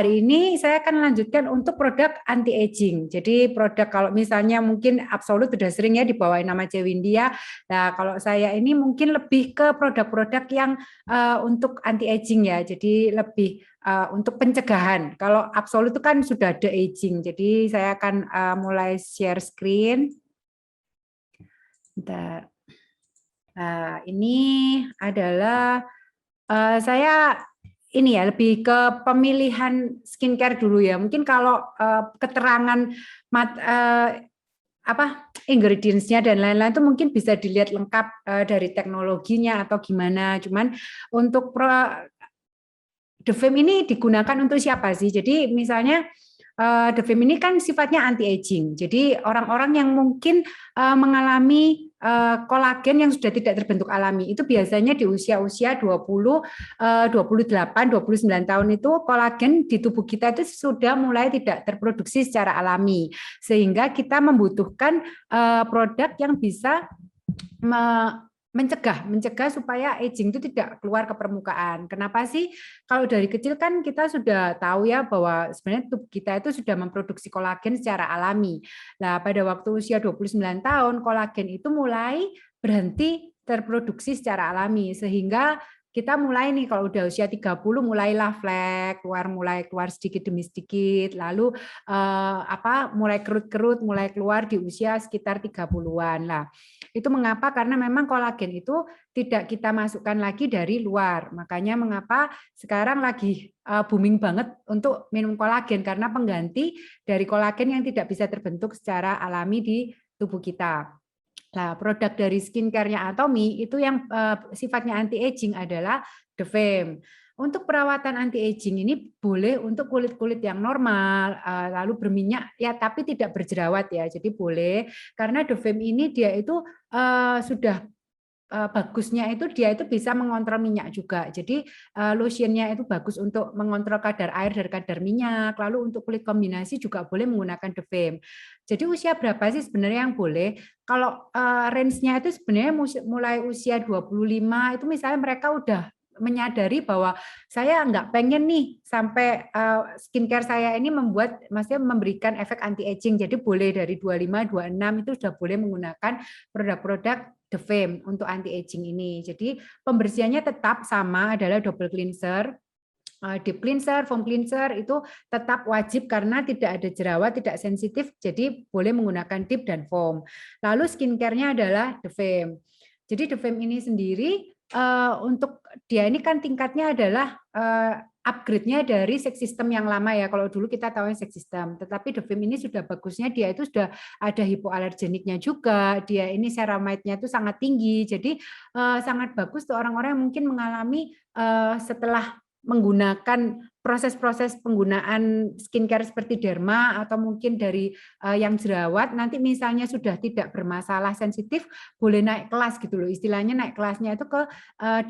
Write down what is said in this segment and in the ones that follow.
hari ini saya akan lanjutkan untuk produk anti aging. Jadi produk kalau misalnya mungkin Absolut sudah sering ya dibawain nama Cewindia. Nah, kalau saya ini mungkin lebih ke produk-produk yang untuk anti aging ya. Jadi lebih untuk pencegahan. Kalau Absolut itu kan sudah ada aging. Jadi saya akan mulai share screen. Bentar. Nah, ini adalah saya ini ya lebih ke pemilihan skincare dulu ya. Mungkin kalau keterangan apa ingredients-nya dan lain-lain itu mungkin bisa dilihat lengkap dari teknologinya atau gimana. Cuman untuk DeFem ini digunakan untuk siapa sih? Jadi misalnya DeFem ini kan sifatnya anti aging. Jadi orang-orang yang mungkin mengalami kolagen yang sudah tidak terbentuk alami itu biasanya di usia-usia 20, 28, 29 tahun itu kolagen di tubuh kita itu sudah mulai tidak terproduksi secara alami. Sehingga kita membutuhkan produk yang bisa mencegah supaya aging itu tidak keluar ke permukaan. Kenapa sih? Kalau dari kecil kan kita sudah tahu ya bahwa sebenarnya tubuh kita itu sudah memproduksi kolagen secara alami. Nah, pada waktu usia 29 tahun kolagen itu mulai berhenti terproduksi secara alami sehingga kita mulai nih kalau udah usia 30 mulailah flek mulai keluar sedikit demi sedikit, lalu mulai kerut-kerut mulai keluar di usia sekitar 30-an lah. Itu mengapa? Karena memang kolagen itu tidak kita masukkan lagi dari luar. Makanya mengapa sekarang lagi booming banget untuk minum kolagen karena pengganti dari kolagen yang tidak bisa terbentuk secara alami di tubuh kita. Nah, produk dari skincare-nya Atomy itu yang sifatnya anti-aging adalah DeFem. Untuk perawatan anti-aging ini boleh untuk kulit-kulit yang normal, lalu berminyak ya, tapi tidak berjerawat ya. Jadi boleh karena DeFem ini dia itu sudah bagusnya itu dia itu bisa mengontrol minyak juga. Jadi lotionnya itu bagus untuk mengontrol kadar air dan kadar minyak. Lalu untuk kulit kombinasi juga boleh menggunakan DeFem. Jadi usia berapa sih sebenarnya yang boleh? Kalau range-nya itu sebenarnya mulai usia 25 itu misalnya mereka udah menyadari bahwa saya nggak pengen nih sampai skincare saya ini maksudnya memberikan efek anti aging. Jadi boleh dari 25, 26 itu sudah boleh menggunakan produk-produk DeFem untuk anti aging ini. Jadi pembersihannya tetap sama adalah double cleanser, deep cleanser, foam cleanser itu tetap wajib karena tidak ada jerawat, tidak sensitif, jadi boleh menggunakan deep dan foam. Lalu skincare-nya adalah DeFem. Jadi DeFem ini sendiri untuk dia ini kan tingkatnya adalah upgrade-nya dari sex system yang lama ya. Kalau dulu kita tahu sex system, tetapi DeFem ini sudah bagusnya dia itu sudah ada hipoalergeniknya juga. Dia ini ceramide-nya itu sangat tinggi. Jadi sangat bagus tuh orang-orang yang mungkin mengalami setelah menggunakan proses-proses penggunaan skincare seperti derma atau mungkin dari yang jerawat nanti misalnya sudah tidak bermasalah sensitif boleh naik kelas gitu loh, istilahnya naik kelasnya itu ke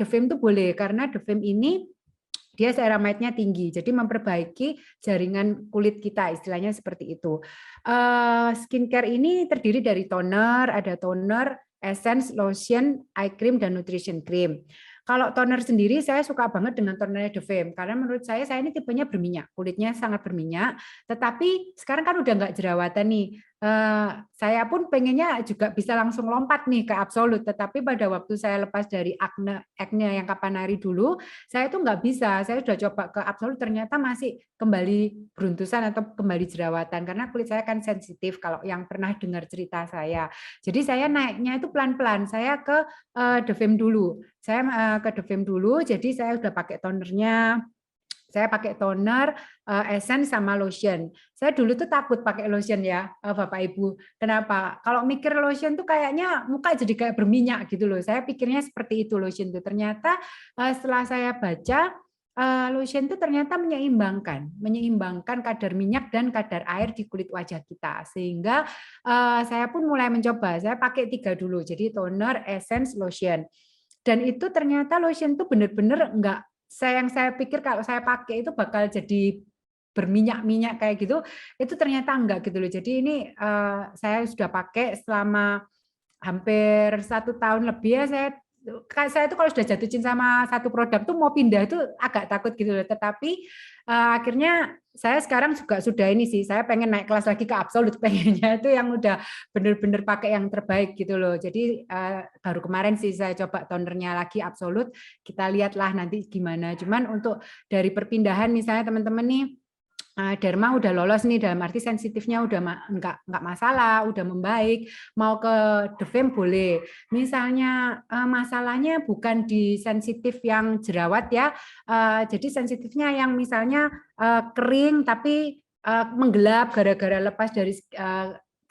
DeFem itu boleh karena DeFem ini dia ceramide-nya tinggi, jadi memperbaiki jaringan kulit kita, istilahnya seperti itu. Skincare ini terdiri dari toner, ada toner, essence, lotion, eye cream, dan nutrition cream. Kalau toner sendiri saya suka banget dengan toner DeFem karena menurut saya ini tipenya berminyak, kulitnya sangat berminyak. Tetapi sekarang kan udah nggak jerawatan nih. Saya pun pengennya juga bisa langsung lompat nih ke Absolut, tetapi pada waktu saya lepas dari acne yang Kapanari dulu, saya tuh nggak bisa. Saya sudah coba ke Absolut ternyata masih kembali beruntusan atau kembali jerawatan karena kulit saya kan sensitif kalau yang pernah dengar cerita saya. Jadi saya naiknya itu pelan-pelan. Saya ke DeFem dulu. Saya ke DeFem dulu, jadi saya udah pakai tonernya. Saya pakai toner, essence sama lotion. Saya dulu tuh takut pakai lotion ya, Bapak Ibu. Kenapa? Kalau mikir lotion tuh kayaknya muka jadi kayak berminyak gitu loh. Saya pikirnya seperti itu lotion tuh. Ternyata setelah saya baca lotion itu ternyata menyeimbangkan kadar minyak dan kadar air di kulit wajah kita. Sehingga saya pun mulai mencoba. Saya pakai 3 dulu. Jadi toner, essence, lotion. Dan itu ternyata lotion itu benar-benar enggak yang saya pikir kalau saya pakai itu bakal jadi berminyak-minyak kayak gitu, itu ternyata enggak gitu loh. Jadi ini saya sudah pakai selama hampir 1 tahun lebih ya, saya saya itu kalau sudah jatuh cinta sama satu produk tuh mau pindah itu agak takut gitu loh. Tetapi akhirnya saya sekarang juga sudah ini sih, saya pengen naik kelas lagi ke Absolut, pengennya itu yang udah bener-bener pakai yang terbaik gitu loh. Jadi baru kemarin sih saya coba tonernya lagi Absolut, kita lihatlah nanti gimana. Cuman untuk dari perpindahan misalnya teman-teman nih, derma udah lolos nih, dalam arti sensitifnya udah nggak masalah, udah membaik, mau ke Defame boleh. Misalnya masalahnya bukan di sensitif yang jerawat ya, jadi sensitifnya yang misalnya kering tapi menggelap gara-gara lepas dari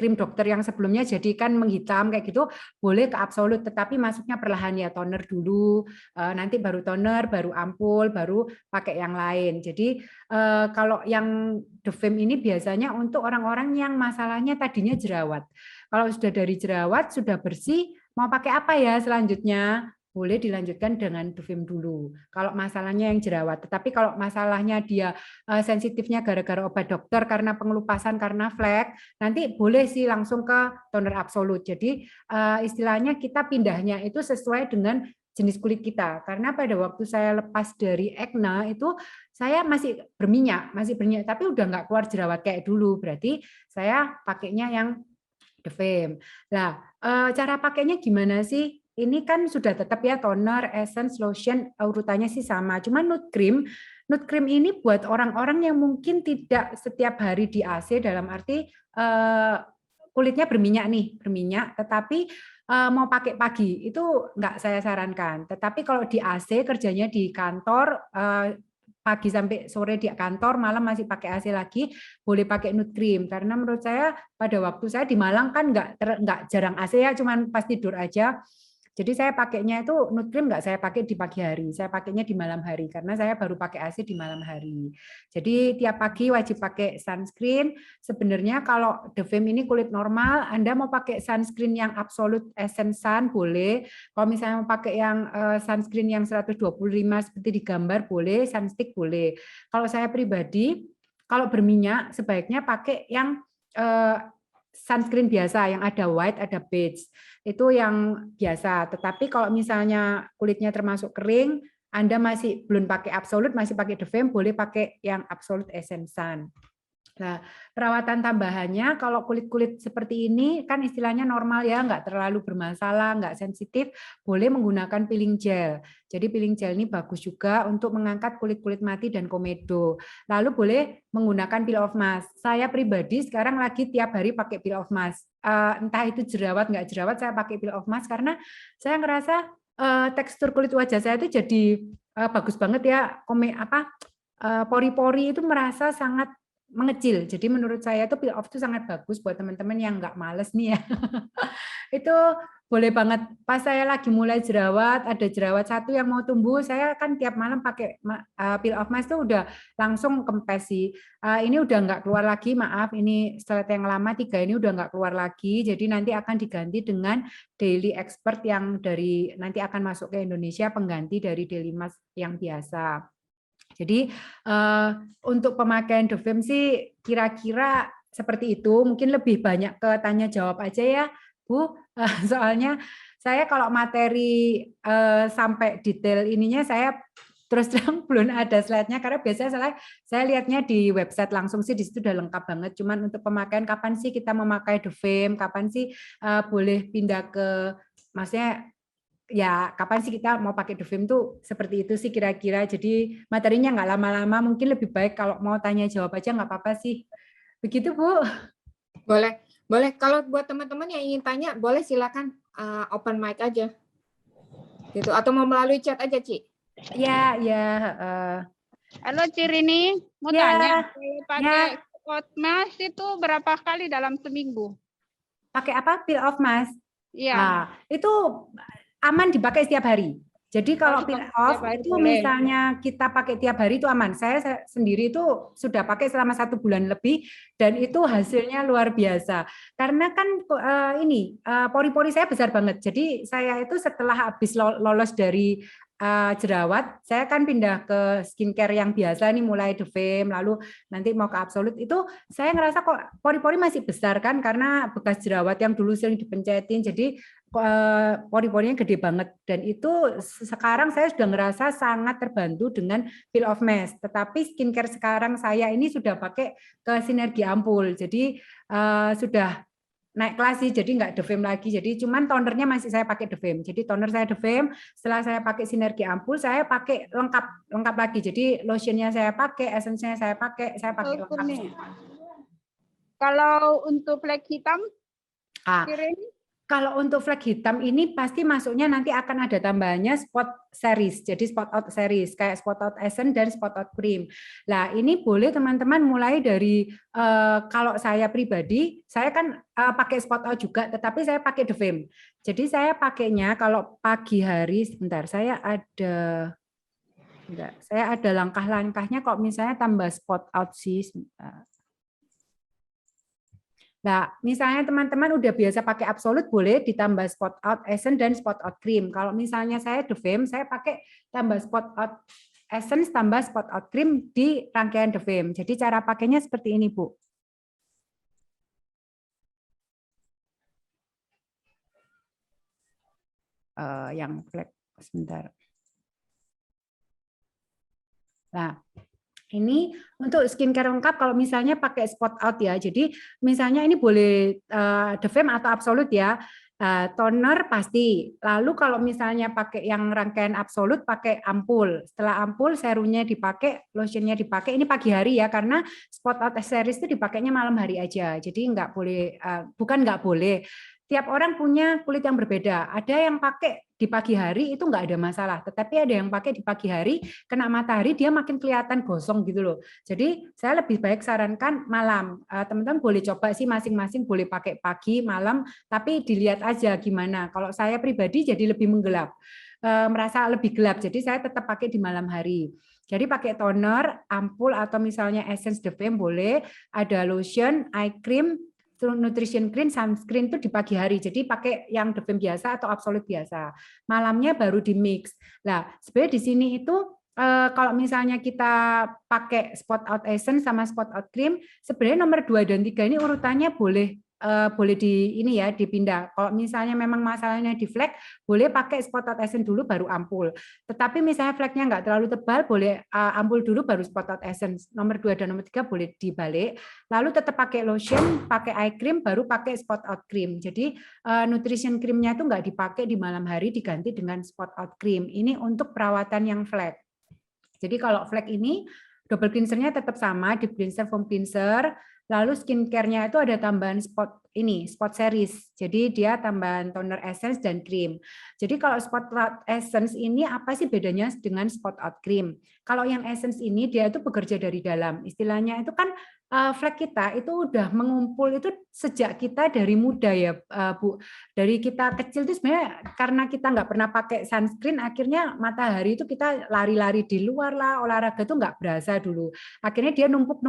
krim dokter yang sebelumnya jadi kan menghitam kayak gitu, boleh ke Absolut, tetapi masuknya perlahan ya, toner dulu, nanti baru toner, baru ampul, baru pakai yang lain. Jadi kalau yang Defame ini biasanya untuk orang-orang yang masalahnya tadinya jerawat. Kalau sudah dari jerawat, sudah bersih, mau pakai apa ya selanjutnya? Boleh dilanjutkan dengan Defame dulu. Kalau masalahnya yang jerawat. Tetapi kalau masalahnya dia sensitifnya gara-gara obat dokter, karena pengelupasan, karena flek, nanti boleh sih langsung ke toner Absolut. Jadi istilahnya kita pindahnya itu sesuai dengan jenis kulit kita. Karena pada waktu saya lepas dari acne itu saya masih berminyak, tapi udah nggak keluar jerawat kayak dulu. Berarti saya pakainya yang Defame. Nah, cara pakainya gimana sih? Ini kan sudah tetap ya, toner, essence, lotion, urutannya sih sama. Cuma nude cream ini buat orang-orang yang mungkin tidak setiap hari di AC, dalam arti kulitnya berminyak, tetapi mau pakai pagi itu nggak saya sarankan. Tetapi kalau di AC kerjanya di kantor, pagi sampai sore di kantor, malam masih pakai AC lagi, boleh pakai nude cream. Karena menurut saya pada waktu saya di Malang kan nggak jarang AC ya, cuman pas tidur aja. Jadi saya pakainya itu nude cream nggak saya pakai di pagi hari, saya pakainya di malam hari karena saya baru pakai AC di malam hari. Jadi tiap pagi wajib pakai sunscreen. Sebenarnya kalau Defame ini kulit normal, Anda mau pakai sunscreen yang Absolute Essence Sun boleh. Kalau misalnya mau pakai yang sunscreen yang 125 seperti di gambar boleh, sunstick boleh. Kalau saya pribadi, kalau berminyak sebaiknya pakai yang sunscreen biasa yang ada white, ada beige. Itu yang biasa. Tetapi kalau misalnya kulitnya termasuk kering, Anda masih belum pakai Absolut, masih pakai Defame, boleh pakai yang Absolute Essence Sun. Nah, perawatan tambahannya kalau kulit-kulit seperti ini kan istilahnya normal ya, nggak terlalu bermasalah, nggak sensitif, boleh menggunakan peeling gel. Jadi peeling gel ini bagus juga untuk mengangkat kulit-kulit mati dan komedo. Lalu boleh menggunakan peel off mask. Saya pribadi sekarang lagi tiap hari pakai peel off mask. Entah itu jerawat nggak jerawat, saya pakai peel off mask karena saya ngerasa tekstur kulit wajah saya itu jadi bagus banget ya, pori-pori itu merasa sangat mengecil. Jadi menurut saya itu peel off itu sangat bagus buat teman-teman yang nggak males nih ya. Itu boleh banget. Pas saya lagi mulai jerawat, ada jerawat satu yang mau tumbuh, saya kan tiap malam pakai peel off mask itu udah langsung kempes sih. Ini udah nggak keluar lagi, maaf. Ini setelah yang lama 3 ini udah nggak keluar lagi. Jadi nanti akan diganti dengan Daily Expert yang dari nanti akan masuk ke Indonesia, pengganti dari Daily Mask yang biasa. Jadi untuk pemakaian Defame sih kira-kira seperti itu. Mungkin lebih banyak ke tanya jawab aja ya, Bu. Soalnya saya kalau materi sampai detail ininya saya terus terang belum ada slide-nya karena biasanya saya lihatnya di website langsung sih, di situ udah lengkap banget. Cuman untuk pemakaian kapan sih kita memakai Defame, kapan sih boleh pindah ke, maksudnya ya kapan sih kita mau pakai Defame tuh seperti itu sih kira-kira. Jadi materinya nggak lama-lama, mungkin lebih baik kalau mau tanya jawab aja nggak apa-apa sih. Begitu Bu. Boleh, boleh. Kalau buat teman-teman yang ingin tanya, boleh silakan open mic aja. Gitu, atau mau melalui chat aja, Ci. Ya, ya. Halo Ci Rini, mau tanya, kalau pakai oat mask itu berapa kali dalam seminggu? Pakai apa? Peel off mask? Iya. Itu aman dipakai setiap hari. Jadi kalau peel off itu misalnya kita pakai tiap hari itu aman. Saya sendiri itu sudah pakai selama 1 bulan lebih dan itu hasilnya luar biasa. Karena kan pori-pori saya besar banget. Jadi saya itu setelah habis lolos dari jerawat, saya kan pindah ke skincare yang biasa nih, mulai The Fame, lalu nanti mau ke Absolute, itu saya ngerasa kok pori-pori masih besar kan, karena bekas jerawat yang dulu sering dipencetin, jadi pori-porinya gede banget. Dan itu sekarang saya sudah ngerasa sangat terbantu dengan Peel Off Mask. Tetapi skincare sekarang saya ini sudah pakai ke Sinergi Ampul, jadi sudah naik kelas sih, jadi nggak The Fame lagi. Jadi cuman tonernya masih saya pakai The Fame. Jadi toner saya The Fame, setelah saya pakai Sinergi Ampul, saya pakai lengkap lagi. Jadi lotionnya saya pakai, essence-nya saya pakai lengkap semua. Kalau untuk flek hitam, kalau untuk flek hitam ini pasti masuknya nanti akan ada tambahannya spot series, jadi spot out series kayak spot out essence dan spot out cream. Nah ini boleh teman-teman mulai dari kalau saya pribadi, saya kan pakai spot out juga, tetapi saya pakai The Fame. Jadi saya pakainya kalau pagi hari, sebentar saya ada langkah-langkahnya. Kok misalnya tambah spot out sih. Nah, misalnya teman-teman udah biasa pakai Absolute, boleh ditambah spot out essence dan spot out cream. Kalau misalnya saya The Fame, saya pakai tambah spot out essence tambah spot out cream di rangkaian The Fame. Jadi cara pakainya seperti ini, Bu. Yang flek sebentar. Nah, ini untuk skincare lengkap kalau misalnya pakai spot out ya. Jadi misalnya ini boleh The Fame atau Absolute ya. Toner pasti. Lalu kalau misalnya pakai yang rangkaian Absolute, pakai ampul. Setelah ampul, serumnya dipakai, lotionnya dipakai. Ini pagi hari ya, karena spot out series itu dipakainya malam hari aja. Jadi nggak boleh, bukan nggak boleh. Tiap orang punya kulit yang berbeda. Ada yang pakai di pagi hari itu nggak ada masalah, tetapi ada yang pakai di pagi hari kena matahari dia makin kelihatan gosong gitu loh. Jadi saya lebih baik sarankan malam. Teman-teman boleh coba sih masing-masing, boleh pakai pagi, malam, tapi dilihat aja gimana. Kalau saya pribadi jadi lebih menggelap, merasa lebih gelap, jadi saya tetap pakai di malam hari. Jadi pakai toner, ampul atau misalnya essence The Fame boleh, ada lotion, eye cream, nutrition cream, sunscreen itu di pagi hari. Jadi pakai yang The Fame biasa atau Absolute biasa. Malamnya baru di mix. Nah, sebenarnya di sini itu kalau misalnya kita pakai spot out essence sama spot out cream, sebenarnya nomor 2 dan 3 ini urutannya boleh di ini ya, dipindah. Kalau misalnya memang masalahnya di flek, boleh pakai spot out essence dulu baru ampul. Tetapi misalnya fleknya nggak terlalu tebal, boleh ampul dulu baru spot out essence. Nomor 2 dan nomor 3 boleh dibalik. Lalu tetap pakai lotion, pakai eye cream, baru pakai spot out cream. Jadi nutrition creamnya itu nggak dipakai di malam hari, diganti dengan spot out cream. Ini untuk perawatan yang flek. Jadi kalau flek ini double cleanser-nya tetap sama, deep cleanser, foam cleanser. Lalu skincare-nya itu ada tambahan spot series. Jadi dia tambahan toner essence dan cream. Jadi kalau spot out essence ini apa sih bedanya dengan spot out cream? Kalau yang essence ini dia itu bekerja dari dalam. Istilahnya itu kan flek kita itu udah mengumpul itu sejak kita dari muda ya, Bu. Dari kita kecil itu sebenarnya karena kita nggak pernah pakai sunscreen, akhirnya matahari itu kita lari-lari di luar lah, olahraga itu nggak berasa dulu. Akhirnya dia numpuk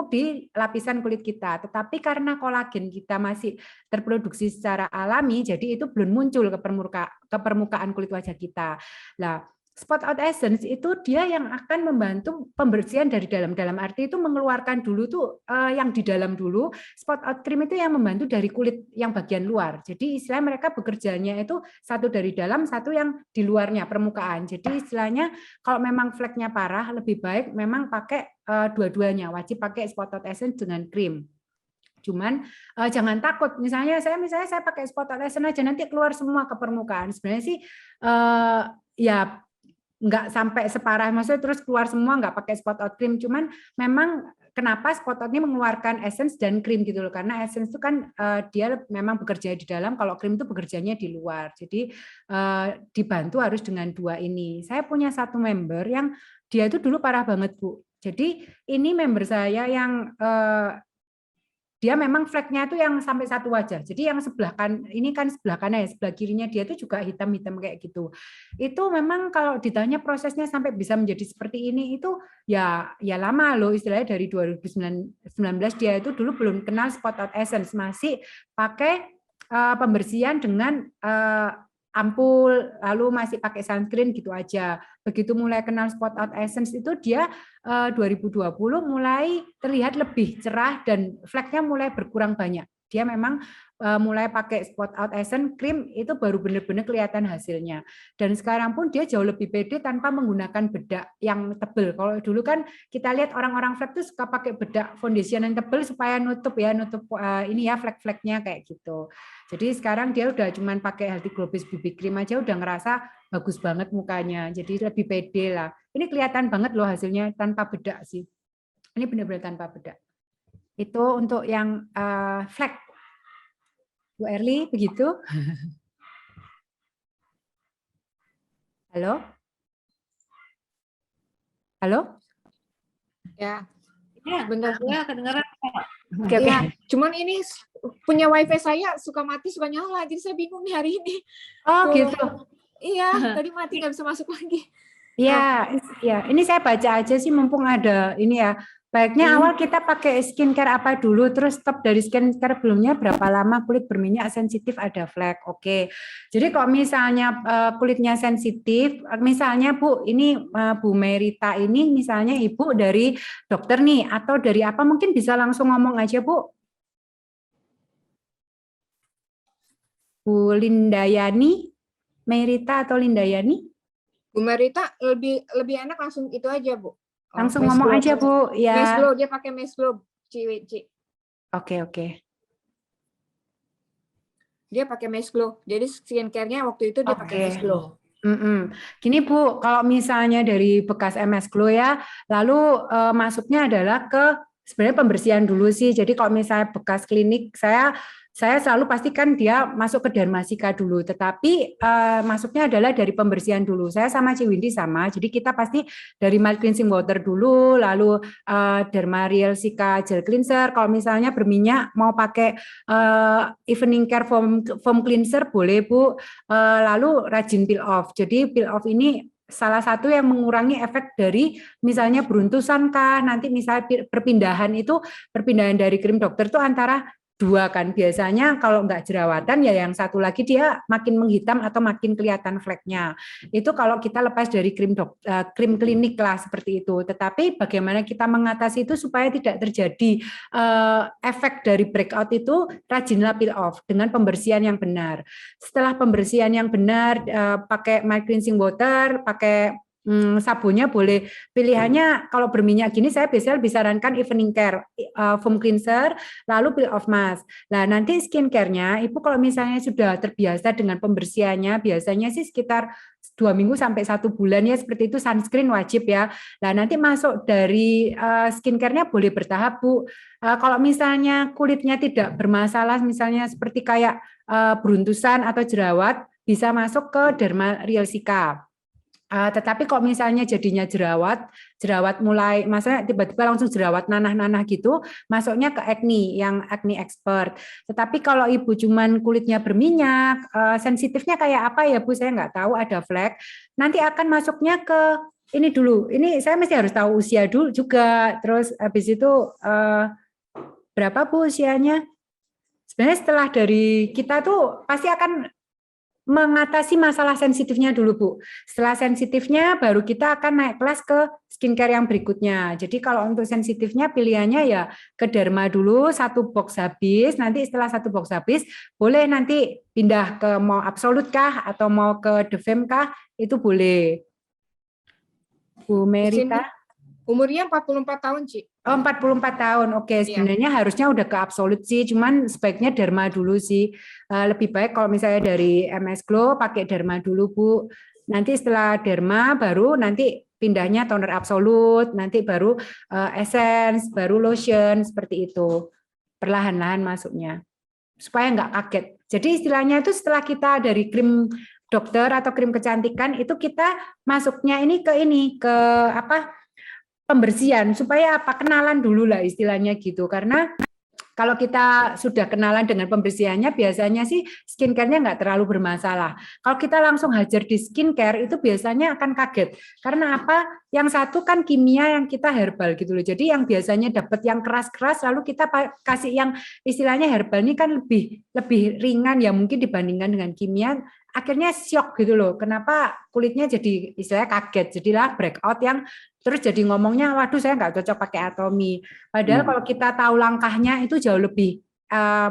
di lapisan kulit kita. Tetapi karena kolagen kita masih terproduksi secara alami, jadi itu belum muncul ke permukaan kulit wajah kita. Nah, spot out essence itu dia yang akan membantu pembersihan dari dalam. Dalam arti itu mengeluarkan dulu tuh yang di dalam dulu. Spot out cream itu yang membantu dari kulit yang bagian luar. Jadi istilah mereka bekerjanya itu satu dari dalam, satu yang di luarnya, permukaan. Jadi istilahnya kalau memang fleknya parah, lebih baik memang pakai dua-duanya. Wajib pakai spot out essence dengan cream. Cuman jangan takut. Misalnya saya pakai spot out essence aja nanti keluar semua ke permukaan. Sebenarnya sih ya nggak sampai separah, maksudnya terus keluar semua nggak pakai spot out cream, cuman memang kenapa spot out ini mengeluarkan essence dan cream gitu loh, karena essence itu kan dia memang bekerja di dalam, kalau cream itu bekerjanya di luar, jadi dibantu harus dengan dua ini. Saya punya satu member yang dia itu dulu parah banget Bu, jadi ini member saya yang dia memang fleknya itu yang sampai satu wajah. Jadi yang sebelah kan ini kan sebelah kanan ya, sebelah kirinya dia itu juga hitam-hitam kayak gitu. Itu memang kalau ditanya prosesnya sampai bisa menjadi seperti ini itu ya lama loh, istilahnya dari 2019 dia itu dulu belum kenal spot out essence, masih pakai pembersihan dengan ampul, lalu masih pakai sunscreen gitu aja. Begitu mulai kenal Spot Out Essence itu dia 2020 mulai terlihat lebih cerah dan fleknya mulai berkurang banyak. Dia memang mulai pakai Spot Out Essence Cream itu baru benar-benar kelihatan hasilnya. Dan sekarang pun dia jauh lebih pede tanpa menggunakan bedak yang tebal. Kalau dulu kan kita lihat orang-orang flek tuh suka pakai bedak foundation yang tebal supaya nutup ini ya flek-fleknya kayak gitu. Jadi sekarang dia udah cuman pakai Healthy Glow Base BB Cream aja udah ngerasa bagus banget mukanya. Jadi lebih pede lah. Ini kelihatan banget loh hasilnya tanpa bedak sih. Ini benar-benar tanpa bedak. Itu untuk yang flek. Bu Erli, begitu? Halo? Halo? Ya, Ya, benar. ya kedengaran. Oke, oke. Ya, cuman ini punya wifi saya suka mati suka nyala, jadi saya bingung nih hari ini. Oh, Tuh. gitu. Iya, tadi mati nggak bisa masuk lagi. Ya, ya. Ini saya baca aja sih mumpung ada ini ya. Baiknya awal kita pakai skincare apa dulu, terus stop dari skincare belumnya berapa lama kulit berminyak sensitif ada flek. Oke. Jadi kalau misalnya kulitnya sensitif, misalnya Bu, ini Bu Merita ini misalnya Ibu dari dokter nih atau dari apa mungkin bisa langsung ngomong aja Bu. Bu Lindayani, Merita atau Lindayani? Bu Marita lebih enak langsung itu aja, Bu. Langsung Mesh ngomong Glow. aja Bu ya. Mesh Glow, dia pakai Mesh Glow, Ci. Oke, oke. Dia pakai Mesh Glow. Jadi skincare-nya waktu itu dia pakai Oke. Mesh Glow. Gini Bu, kalau misalnya dari bekas MS Glow ya, lalu masuknya adalah ke sebenarnya pembersihan dulu sih. Jadi kalau misalnya bekas klinik, saya selalu pastikan dia masuk ke Dermasika dulu. Tetapi masuknya adalah dari pembersihan dulu. Saya sama Ciwindi sama. Jadi kita pasti dari mild cleansing water dulu, lalu Derma Real Sika gel cleanser. Kalau misalnya berminyak mau pakai evening care foam cleanser boleh Bu. Lalu rajin peel off. Jadi peel off ini salah satu yang mengurangi efek dari misalnya beruntusan kah, nanti misalnya perpindahan dari krim dokter itu antara dua kan biasanya kalau nggak jerawatan ya yang satu lagi dia makin menghitam atau makin kelihatan fleknya. Itu kalau kita lepas dari krim klinik lah seperti itu. Tetapi bagaimana kita mengatasi itu supaya tidak terjadi efek dari breakout itu, rajinlah peel off dengan pembersihan yang benar. Setelah pembersihan yang benar pakai mild cleansing water, pakai sabunnya boleh pilihannya kalau berminyak gini saya biasanya disarankan evening care foam cleanser lalu peel off mask. Nah nanti skincare-nya Ibu kalau misalnya sudah terbiasa dengan pembersihannya biasanya sih sekitar 2 minggu sampai 1 bulan ya seperti itu sunscreen wajib ya. Nah nanti masuk dari skincare-nya boleh bertahap Bu. Kalau misalnya kulitnya tidak bermasalah misalnya seperti kayak beruntusan atau jerawat bisa masuk ke Derma Real Sika. Tetapi kalau misalnya jadinya jerawat mulai, maksudnya tiba-tiba langsung jerawat nanah-nanah gitu, masuknya ke acne, yang acne expert. Tetapi kalau Ibu cuman kulitnya berminyak, sensitifnya kayak apa ya Bu, saya nggak tahu, ada flek, nanti akan masuknya ke ini dulu. Ini saya mesti harus tahu usia dulu juga, terus habis itu berapa Bu usianya? Sebenarnya setelah dari kita tuh pasti akan mengatasi masalah sensitifnya dulu Bu. Setelah sensitifnya baru kita akan naik kelas ke skincare yang berikutnya. Jadi kalau untuk sensitifnya pilihannya ya ke derma dulu 1 box habis. Nanti setelah 1 box habis boleh nanti pindah ke mau absolut kah atau mau ke Devem kah itu boleh. Bu Merita. Umurnya 44 tahun, Ci. Oh, 44 tahun. Oke, sebenarnya harusnya udah ke absolut sih, cuman sebaiknya derma dulu sih. Lebih baik kalau misalnya dari MS Glow pakai derma dulu, Bu. Nanti setelah derma baru nanti pindahnya toner absolut, nanti baru essence, baru lotion seperti itu. Perlahan-lahan masuknya. Supaya nggak kaget. Jadi istilahnya itu setelah kita dari krim dokter atau krim kecantikan itu kita masuknya ini ke apa? Pembersihan supaya apa kenalan dulu lah istilahnya gitu karena kalau kita sudah kenalan dengan pembersihannya biasanya sih skincare-nya nggak terlalu bermasalah. Kalau kita langsung hajar di skincare itu biasanya akan kaget karena apa? Yang satu kan kimia yang kita herbal gitu loh. Jadi yang biasanya dapat yang keras-keras lalu kita kasih yang istilahnya herbal ini kan lebih ringan ya mungkin dibandingkan dengan kimia akhirnya shock gitu loh. Kenapa kulitnya jadi istilahnya kaget, jadilah breakout yang terus jadi ngomongnya, waduh saya nggak cocok pakai Atomy. Padahal kalau kita tahu langkahnya itu jauh lebih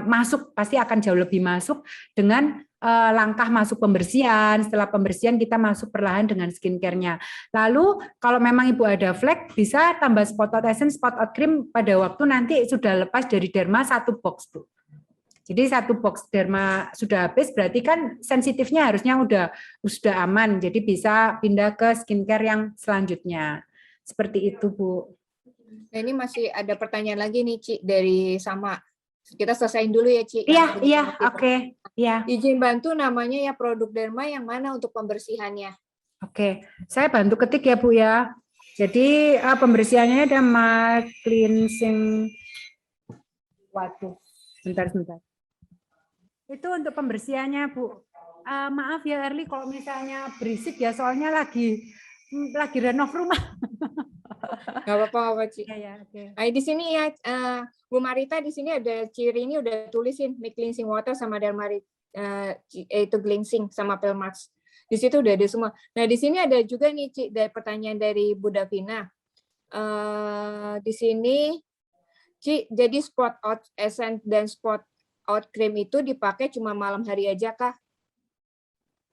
masuk, pasti akan jauh lebih masuk dengan langkah masuk pembersihan. Setelah pembersihan kita masuk perlahan dengan skincare-nya. Lalu kalau memang Ibu ada flek, bisa tambah spot out essence, spot out cream pada waktu nanti sudah lepas dari derma 1 box tuh. Jadi 1 box derma sudah habis, berarti kan sensitifnya harusnya sudah aman. Jadi bisa pindah ke skincare yang selanjutnya. Seperti itu, Bu. Nah, ini masih ada pertanyaan lagi nih, Ci, dari Sama. Kita selesaiin dulu ya, Ci. Iya, oke. Iya. Izin bantu namanya ya produk derma yang mana untuk pembersihannya? Oke, saya bantu ketik ya, Bu ya. Jadi pembersihannya ada matte cleansing. Waduh, bentar. Itu untuk pembersihannya, Bu. Maaf ya, Erli, kalau misalnya berisik ya, soalnya lagi renov rumah. Nggak apa-apa, Ci. Ya, oke. Nah, di sini ya, Bu Marita di sini ada ciri ini udah tulisin make cleansing water sama dermarit itu cleansing sama Pelmax. Di situ udah ada semua. Nah, di sini ada juga nih, Ci, dari pertanyaan dari Bu Davina. Di sini, Ci, jadi spot out essence dan spot out cream itu dipakai cuma malam hari aja kah?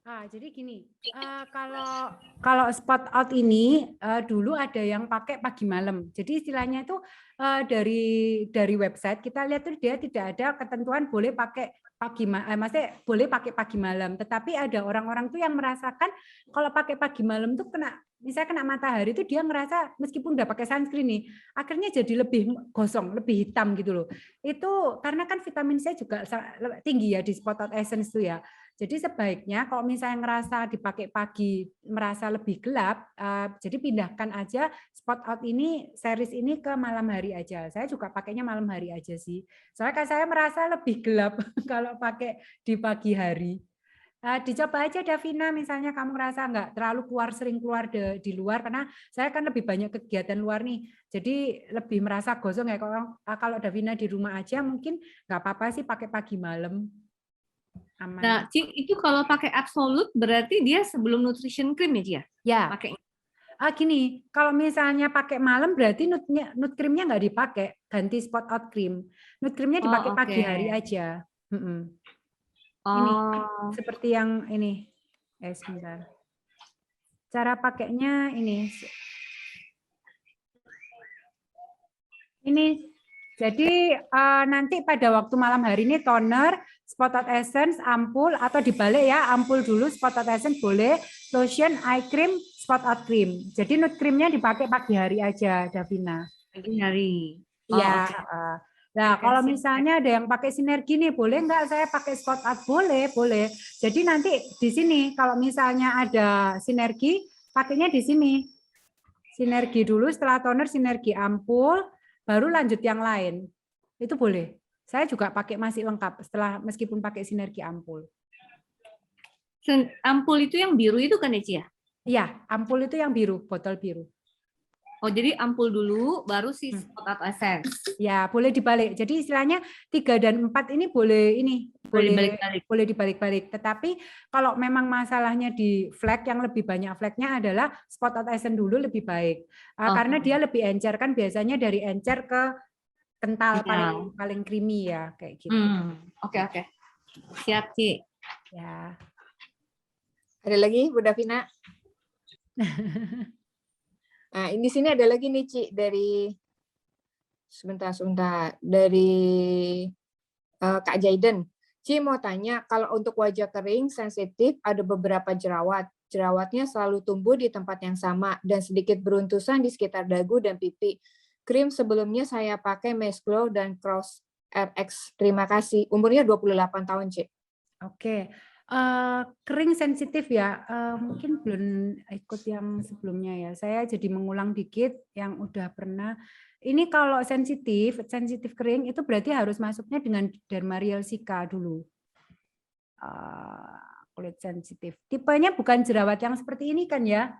Jadi gini, kalau spot out ini dulu ada yang pakai pagi malam. Jadi istilahnya itu dari website kita lihat tuh dia tidak ada ketentuan boleh pakai maksudnya boleh pakai pagi malam. Tetapi ada orang-orang tuh yang merasakan kalau pakai pagi malam tuh misalnya kena matahari itu dia ngerasa meskipun udah pakai sunscreen nih, akhirnya jadi lebih gosong, lebih hitam gitu loh. Itu karena kan vitamin C juga tinggi ya di spot out essence tuh ya. Jadi sebaiknya kalau misalnya ngerasa dipakai pagi merasa lebih gelap, jadi pindahkan aja spot out ini, series ini ke malam hari aja. Saya juga pakainya malam hari aja sih. Soalnya saya merasa lebih gelap kalau pakai di pagi hari. Dicoba aja Davina, misalnya kamu ngerasa nggak terlalu sering keluar di luar, karena saya kan lebih banyak kegiatan luar nih. Jadi lebih merasa gosong ya. Kalau Davina di rumah aja mungkin nggak apa-apa sih pakai pagi malam. Aman. Nah, Ci, itu kalau pakai Absolute berarti dia sebelum nutrition cream ya, Ci ya? Ya. Pakainya. Gini, kalau misalnya pakai malam berarti nude creamnya nggak dipakai, ganti spot out cream. Nude creamnya dipakai pagi hari aja. Ini seperti yang ini. Sebentar. Cara pakainya ini. Jadi nanti pada waktu malam hari ini toner, spot out essence, ampul, atau dibalik ya, ampul dulu, spot out essence boleh, lotion, eye cream, spot out cream. Jadi nude creamnya dipakai pagi hari aja, Davina. Pagi hari. Iya. Nah, kalau misalnya ada yang pakai sinergi nih, boleh nggak saya pakai spot out? Boleh. Jadi nanti di sini kalau misalnya ada sinergi, pakainya di sini. Sinergi dulu, setelah toner sinergi ampul, baru lanjut yang lain. Itu boleh. Saya juga pakai masih lengkap setelah meskipun pakai sinergi ampul. Ampul itu yang biru itu kan ya, Ci ya? Iya, ampul itu yang biru, botol biru. Oh, jadi ampul dulu baru si spot out essence. Ya, boleh dibalik. Jadi istilahnya 3 dan 4 ini boleh dibalik-balik. Tetapi kalau memang masalahnya di flek, yang lebih banyak fleknya adalah spot out essence dulu lebih baik. Karena dia lebih encer, kan biasanya dari encer ke kental paling creamy ya, kayak gitu. Oke. Siap, Ci. Ya. Ada lagi Bu Davina? Nah, di sini ada lagi nih, Ci, dari sebentar dari Kak Jaiden. Ci mau tanya, kalau untuk wajah kering sensitif ada beberapa jerawat. Jerawatnya selalu tumbuh di tempat yang sama dan sedikit beruntusan di sekitar dagu dan pipi. Krim sebelumnya saya pakai Mesh Glow dan Cross RX. Terima kasih. Umurnya 28 tahun, Ci. Oke. Kering sensitif ya, mungkin belum ikut yang sebelumnya ya. Saya jadi mengulang dikit yang udah pernah. Ini kalau sensitif kering itu berarti harus masuknya dengan Derma-Real Cica dulu. Kulit sensitif. Tipenya bukan jerawat yang seperti ini kan ya,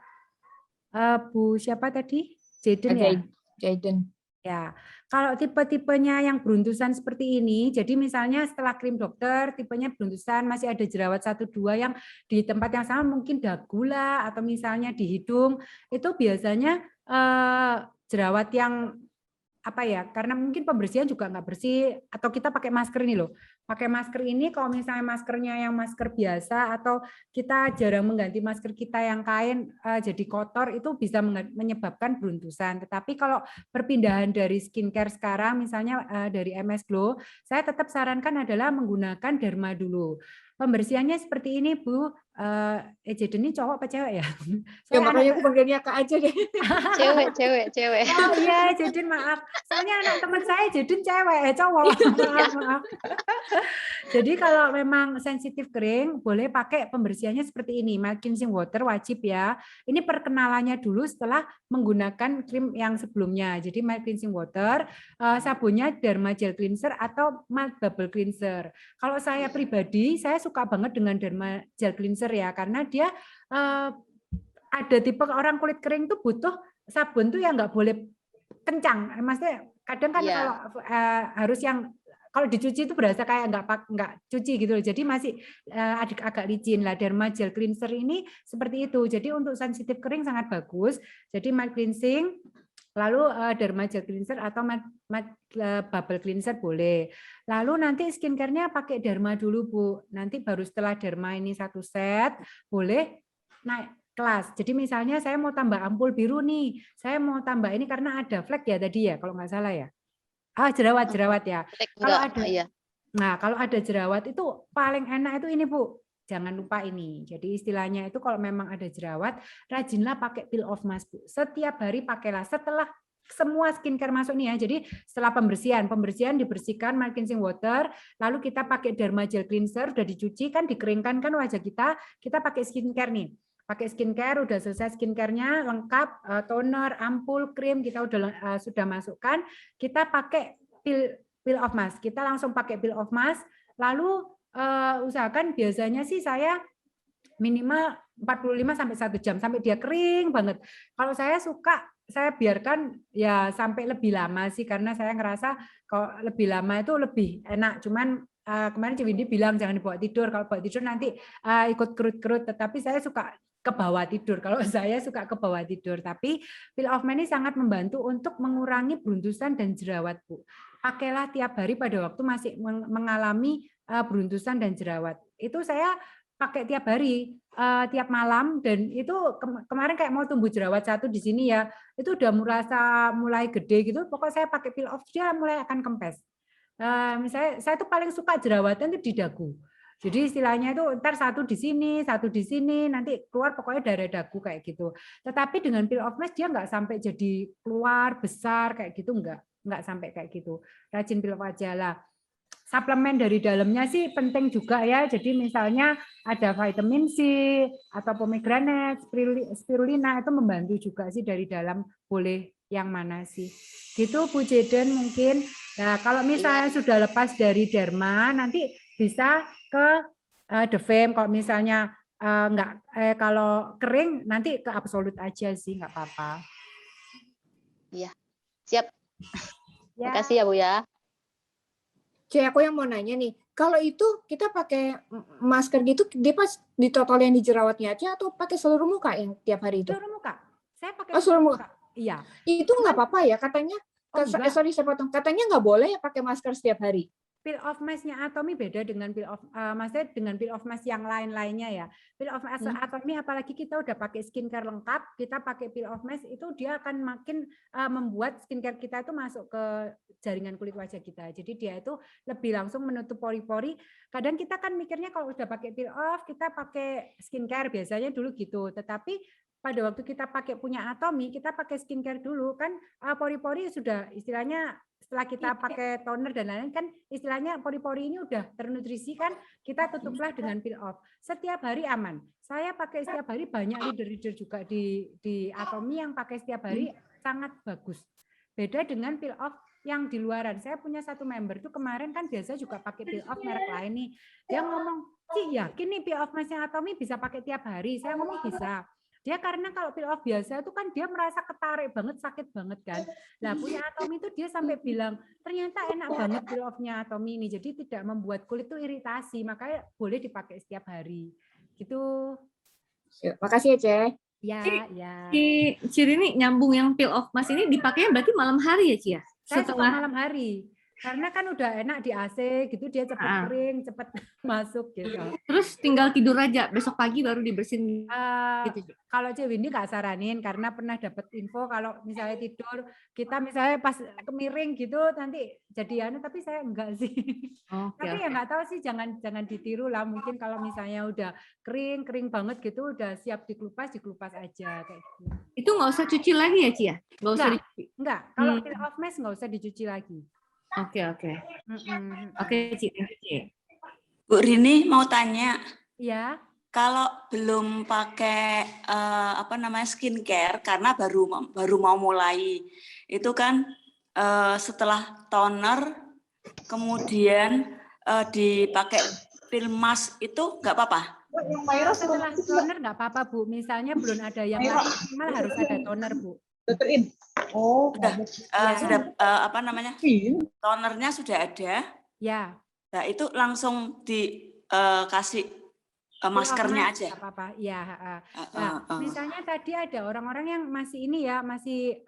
Bu siapa tadi? Jaiden ya. Jaiden. Ya, kalau tipe-tipenya yang beruntusan seperti ini, jadi misalnya setelah krim dokter, tipenya beruntusan, masih ada jerawat 1-2 yang di tempat yang sama, mungkin dagu lah, atau misalnya di hidung, itu biasanya jerawat yang apa ya, karena mungkin pembersihan juga nggak bersih, atau kita pakai masker ini loh. Pakai masker ini, kalau misalnya maskernya yang masker biasa, atau kita jarang mengganti masker kita yang kain jadi kotor, itu bisa menyebabkan beruntusan. Tetapi kalau perpindahan dari skincare sekarang, misalnya dari MS Glow, saya tetap sarankan adalah menggunakan derma dulu. Pembersihannya seperti ini, Bu. Jaden ini cowok apa cewek ya? Ya makanya aku panggilnya Kak aja deh. Cewek. Oh iya, Jaden maaf. Soalnya anak teman saya Jaden cewek, cowok. Maaf. Jadi kalau memang sensitif kering, boleh pakai pembersihannya seperti ini. Mild cleansing water wajib ya. Ini perkenalannya dulu setelah menggunakan krim yang sebelumnya. Jadi mild cleansing water, sabunnya Derma Gel Cleanser atau Mild Bubble Cleanser. Kalau saya pribadi, saya suka banget dengan Derma Gel Cleanser ya, karena dia ada tipe orang kulit kering tuh butuh sabun tuh yang nggak boleh kencang. Maksudnya kadang kan kalau harus yang kalau dicuci itu berasa kayak nggak cuci gitu loh. Jadi masih agak licin lah. Derma Gel Cleanser ini seperti itu. Jadi untuk sensitif kering sangat bagus. Jadi mild cleansing, lalu Derma Gel Cleanser atau mild bubble cleanser boleh. Lalu nanti skincare-nya pakai Derma dulu, Bu. Nanti baru setelah Derma ini satu set, boleh naik kelas. Jadi misalnya saya mau tambah ampul biru nih, saya mau tambah ini karena ada flek ya tadi ya, kalau nggak salah ya. Jerawat ya. Kalau ada, nah kalau ada jerawat itu paling enak itu ini Bu. Jangan lupa ini. Jadi istilahnya itu kalau memang ada jerawat, rajinlah pakai peel off mask Bu. Setiap hari pakailah setelah semua skincare masuk nih ya. Jadi setelah pembersihan dibersihkan mild cleansing water, lalu kita pakai Derma Gel Cleanser, udah dicuci kan, dikeringkan kan wajah kita pakai skincare nih. Pakai skincare, udah selesai skincare-nya lengkap, toner, ampul, krim kita sudah masukkan, kita pakai peel off mask. Kita langsung pakai peel off mask, lalu usahakan biasanya sih saya minimal 45 sampai 1 jam sampai dia kering banget. Kalau saya suka saya biarkan ya sampai lebih lama sih, karena saya ngerasa kalau lebih lama itu lebih enak. Cuman kemarin Ciwindi bilang jangan dibawa tidur. Kalau bawa tidur nanti ikut kerut-kerut. Tetapi saya suka ke bawah tidur. Kalau saya suka ke bawah tidur. Tapi peel off mask ini sangat membantu untuk mengurangi beruntusan dan jerawat, Bu. Pakailah tiap hari pada waktu masih mengalami beruntusan dan jerawat. Itu saya pakai tiap hari, tiap malam, dan itu kemarin kayak mau tumbuh jerawat satu di sini ya, itu udah merasa mulai gede gitu. Pokoknya saya pakai peel off dia mulai akan kempes. Misalnya saya tuh paling suka jerawatan itu di dagu. Jadi istilahnya itu ntar satu di sini, nanti keluar pokoknya dari dagu kayak gitu. Tetapi dengan peel off mask dia nggak sampai jadi keluar besar kayak gitu, nggak sampai kayak gitu. Rajin peel off aja lah. Suplemen dari dalamnya sih penting juga ya. Jadi misalnya ada vitamin C atau pomegranate, spirulina itu membantu juga sih dari dalam. Boleh yang mana sih? Gitu Bu Jaden mungkin. Nah, kalau misalnya sudah lepas dari derma, nanti bisa ke The Fame. Kalau misalnya kalau kering nanti ke Absolute aja sih, nggak apa-apa. Iya, siap. Ya. Makasih ya Bu ya. Aku yang mau nanya nih, kalau itu kita pakai masker gitu, dia pas ditotol yang di jerawatnya aja atau pakai seluruh muka yang tiap hari itu? Seluruh muka. Saya pakai seluruh muka. Iya. Itu nggak apa-apa ya katanya? Sorry saya potong. Katanya nggak boleh ya pakai masker setiap hari. Peel off mask-nya Atomy beda dengan peel off maksudnya dengan peel off mask yang lain-lainnya ya. Peel off mask Atomy apalagi kita udah pakai skincare lengkap, kita pakai peel off mask itu dia akan makin membuat skincare kita itu masuk ke jaringan kulit wajah kita. Jadi dia itu lebih langsung menutup pori-pori. Kadang kita kan mikirnya kalau udah pakai peel off, kita pakai skincare biasanya dulu gitu. Tetapi pada waktu kita pakai punya Atomy, kita pakai skincare dulu kan pori-pori sudah istilahnya setelah kita pakai toner dan lain-lain kan istilahnya pori-pori ini udah ternutrisi kan, kita tutuplah dengan peel off. Setiap hari aman. Saya pakai setiap hari, banyak leader-leader juga di Atomy yang pakai setiap hari sangat bagus. Beda dengan peel off yang di luaran. Saya punya satu member tuh kemarin kan biasa juga pakai peel off merek lain nih. Dia ngomong, "Cik, yakin nih peel off mask yang Atomy bisa pakai tiap hari?" Saya ngomong bisa. Dia karena kalau peel off biasa itu kan dia merasa ketarik banget, sakit banget kan. Nah, punya Atomy itu dia sampai bilang, ternyata enak banget peel off-nya Atomy ini. Jadi tidak membuat kulit itu iritasi, makanya boleh dipakai setiap hari. Gitu. Makasih ya, Ce. Ya, ya. Ci Rini nyambung yang peel off mask ini dipakainya berarti malam hari ya, Ci ya? Saya suka malam hari. Karena kan udah enak di AC gitu, dia cepat kering, cepat masuk gitu. Terus tinggal tidur aja, besok pagi baru dibersihin gitu. Kalau Cik Windy nggak saranin, karena pernah dapat info kalau misalnya tidur, kita misalnya pas kemiring gitu nanti jadi anu, tapi saya enggak sih. Tapi ya nggak tahu sih, jangan ditiru lah. Mungkin kalau misalnya udah kering banget gitu, udah siap dikelupas aja kayak gitu. Itu nggak usah cuci lagi ya, Ci ya? Nggak usah dicuci. Enggak. Kalau peel off mask nggak usah dicuci lagi. Oke. Oke, Ci. Bu Rini mau tanya. Ya. Kalau belum pakai skincare karena baru mau mulai, itu kan setelah toner kemudian dipakai peel mask itu nggak apa-apa? Setelah toner nggak apa-apa, Bu. Misalnya belum ada yang lain, minimal harus ada toner, Bu. Tonernya sudah ada. Ya. Nah, itu langsung dikasih maskernya aja. Apa-apa. Ya. Nah, misalnya tadi ada orang-orang yang masih ini ya, masih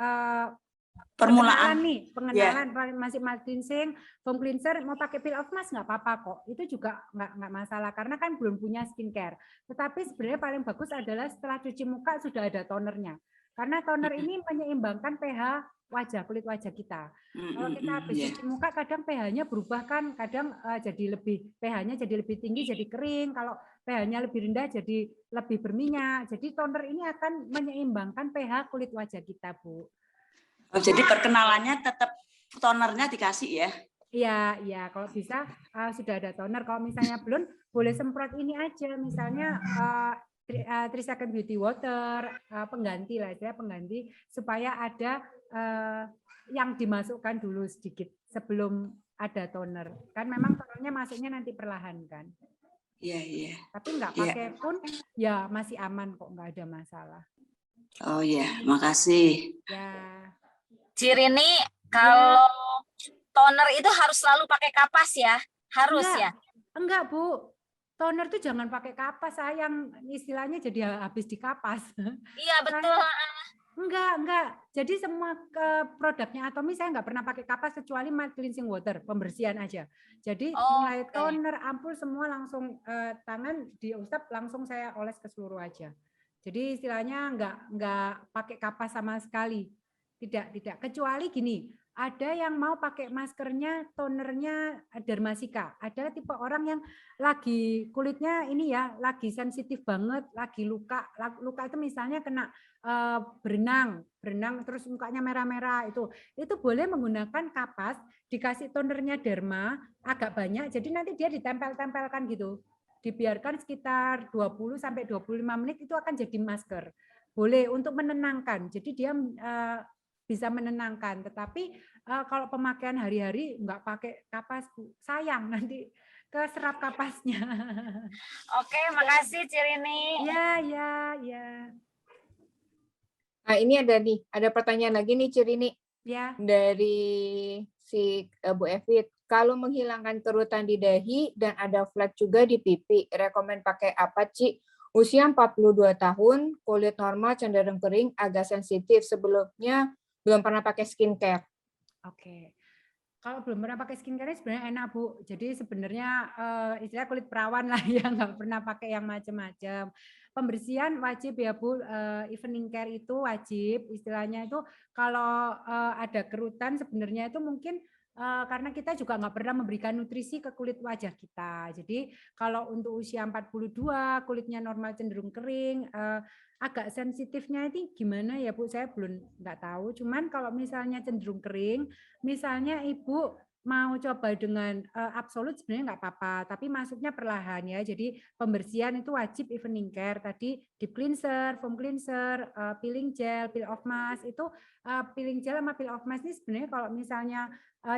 permulaan nih, pengenalan masih mask cleansing, foam cleanser, mau pakai peel off mask nggak apa-apa kok. Itu juga nggak masalah karena kan belum punya skincare. Tetapi sebenarnya paling bagus adalah setelah cuci muka sudah ada tonernya. Karena toner ini menyeimbangkan pH kulit wajah kita. Kalau kita habis cuci muka kadang pH-nya berubah kan, kadang pH-nya jadi lebih tinggi jadi kering, kalau pH-nya lebih rendah jadi lebih berminyak. Jadi toner ini akan menyeimbangkan pH kulit wajah kita, Bu. Jadi perkenalannya tetap tonernya dikasih ya? Iya, kalau bisa sudah ada toner. Kalau misalnya belum, boleh semprot ini aja, misalnya 3 second beauty water, pengganti supaya ada yang dimasukkan dulu sedikit sebelum ada toner. Kan memang tonernya masuknya nanti perlahan kan. Iya. Tapi nggak pakai pun ya masih aman kok, nggak ada masalah. Oh ya, makasih. Ya. Ci Rini, kalau toner itu harus selalu pakai kapas ya? Harus ya? Enggak, Bu. Toner tuh jangan pakai kapas, sayang istilahnya jadi habis di kapas. Iya, betul. Enggak. Jadi semua produknya Atomy saya nggak pernah pakai kapas kecuali mild cleansing water, pembersihan aja. Jadi mulai toner, ampul semua langsung tangan diusap langsung saya oles ke seluruh aja. Jadi istilahnya nggak pakai kapas sama sekali. Tidak. Kecuali gini, ada yang mau pakai maskernya, tonernya Dermasika. Ada tipe orang yang lagi kulitnya ini ya, lagi sensitif banget, lagi luka. Luka itu misalnya kena berenang terus mukanya merah-merah itu boleh menggunakan kapas, dikasih tonernya Derma agak banyak, jadi nanti dia ditempel-tempelkan gitu. Dibiarkan sekitar 20 sampai 25 menit itu akan jadi masker. Boleh untuk menenangkan. Jadi dia bisa menenangkan, tetapi kalau pemakaian hari-hari nggak pakai kapas, Bu. Sayang nanti keserap kapasnya. Oke, makasih Ci Rini. Ya. Nah, ini ada pertanyaan lagi nih Ci Rini. Ya. Dari si Bu Evit. Kalau menghilangkan kerutan di dahi dan ada flek juga di pipi, rekomen pakai apa, Ci? Usia 42 tahun, kulit normal cenderung kering, agak sensitif. Sebelumnya belum pernah pakai skincare. Oke. Kalau belum pernah pakai skincare sebenarnya enak, Bu. Jadi sebenarnya istilah kulit perawan lah yang nggak pernah pakai yang macam-macam. Pembersihan wajib ya, Bu. Evening care itu wajib. Istilahnya itu kalau ada kerutan sebenarnya itu mungkin karena kita juga nggak pernah memberikan nutrisi ke kulit wajah kita. Jadi kalau untuk usia 42, kulitnya normal cenderung kering, agak sensitifnya ini gimana ya Bu? Saya belum nggak tahu. Cuman kalau misalnya cenderung kering, misalnya Ibu mau coba dengan absolut sebenarnya nggak apa-apa, tapi masuknya perlahan ya. Jadi pembersihan itu wajib evening care. Tadi deep cleanser, foam cleanser, peeling gel, peel off mask itu peeling gel sama peel off mask ini sebenarnya kalau misalnya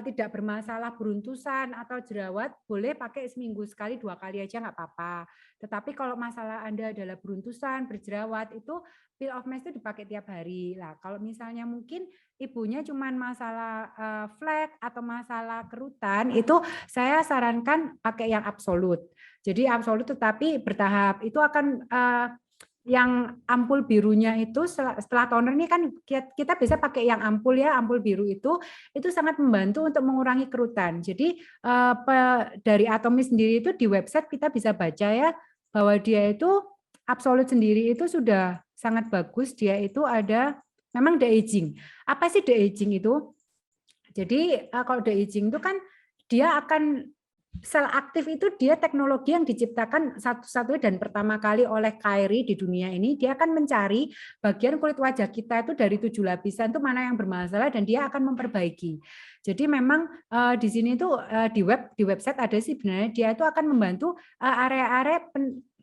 tidak bermasalah beruntusan atau jerawat, boleh pakai seminggu sekali 2 kali aja nggak apa-apa. Tetapi kalau masalah Anda adalah beruntusan, berjerawat, itu peel off mask itu dipakai tiap hari. Nah, kalau misalnya mungkin ibunya cuman masalah flek atau masalah kerutan, itu saya sarankan pakai yang absolut. Jadi absolut tetapi bertahap. Itu akan yang ampul birunya itu setelah toner ini kan kita bisa pakai yang ampul ya, ampul biru itu sangat membantu untuk mengurangi kerutan. Jadi dari Atomy sendiri itu di website kita bisa baca ya bahwa dia itu absolut sendiri itu sudah sangat bagus. Dia itu ada memang de-aging. Apa sih de-aging itu? Jadi kalau de-aging itu kan dia akan sel aktif itu dia teknologi yang diciptakan satu-satunya dan pertama kali oleh Kyrie di dunia ini. Dia akan mencari bagian kulit wajah kita itu dari 7 lapisan itu mana yang bermasalah dan dia akan memperbaiki. Jadi memang di sini tuh di website ada sih sebenarnya dia itu akan membantu area-area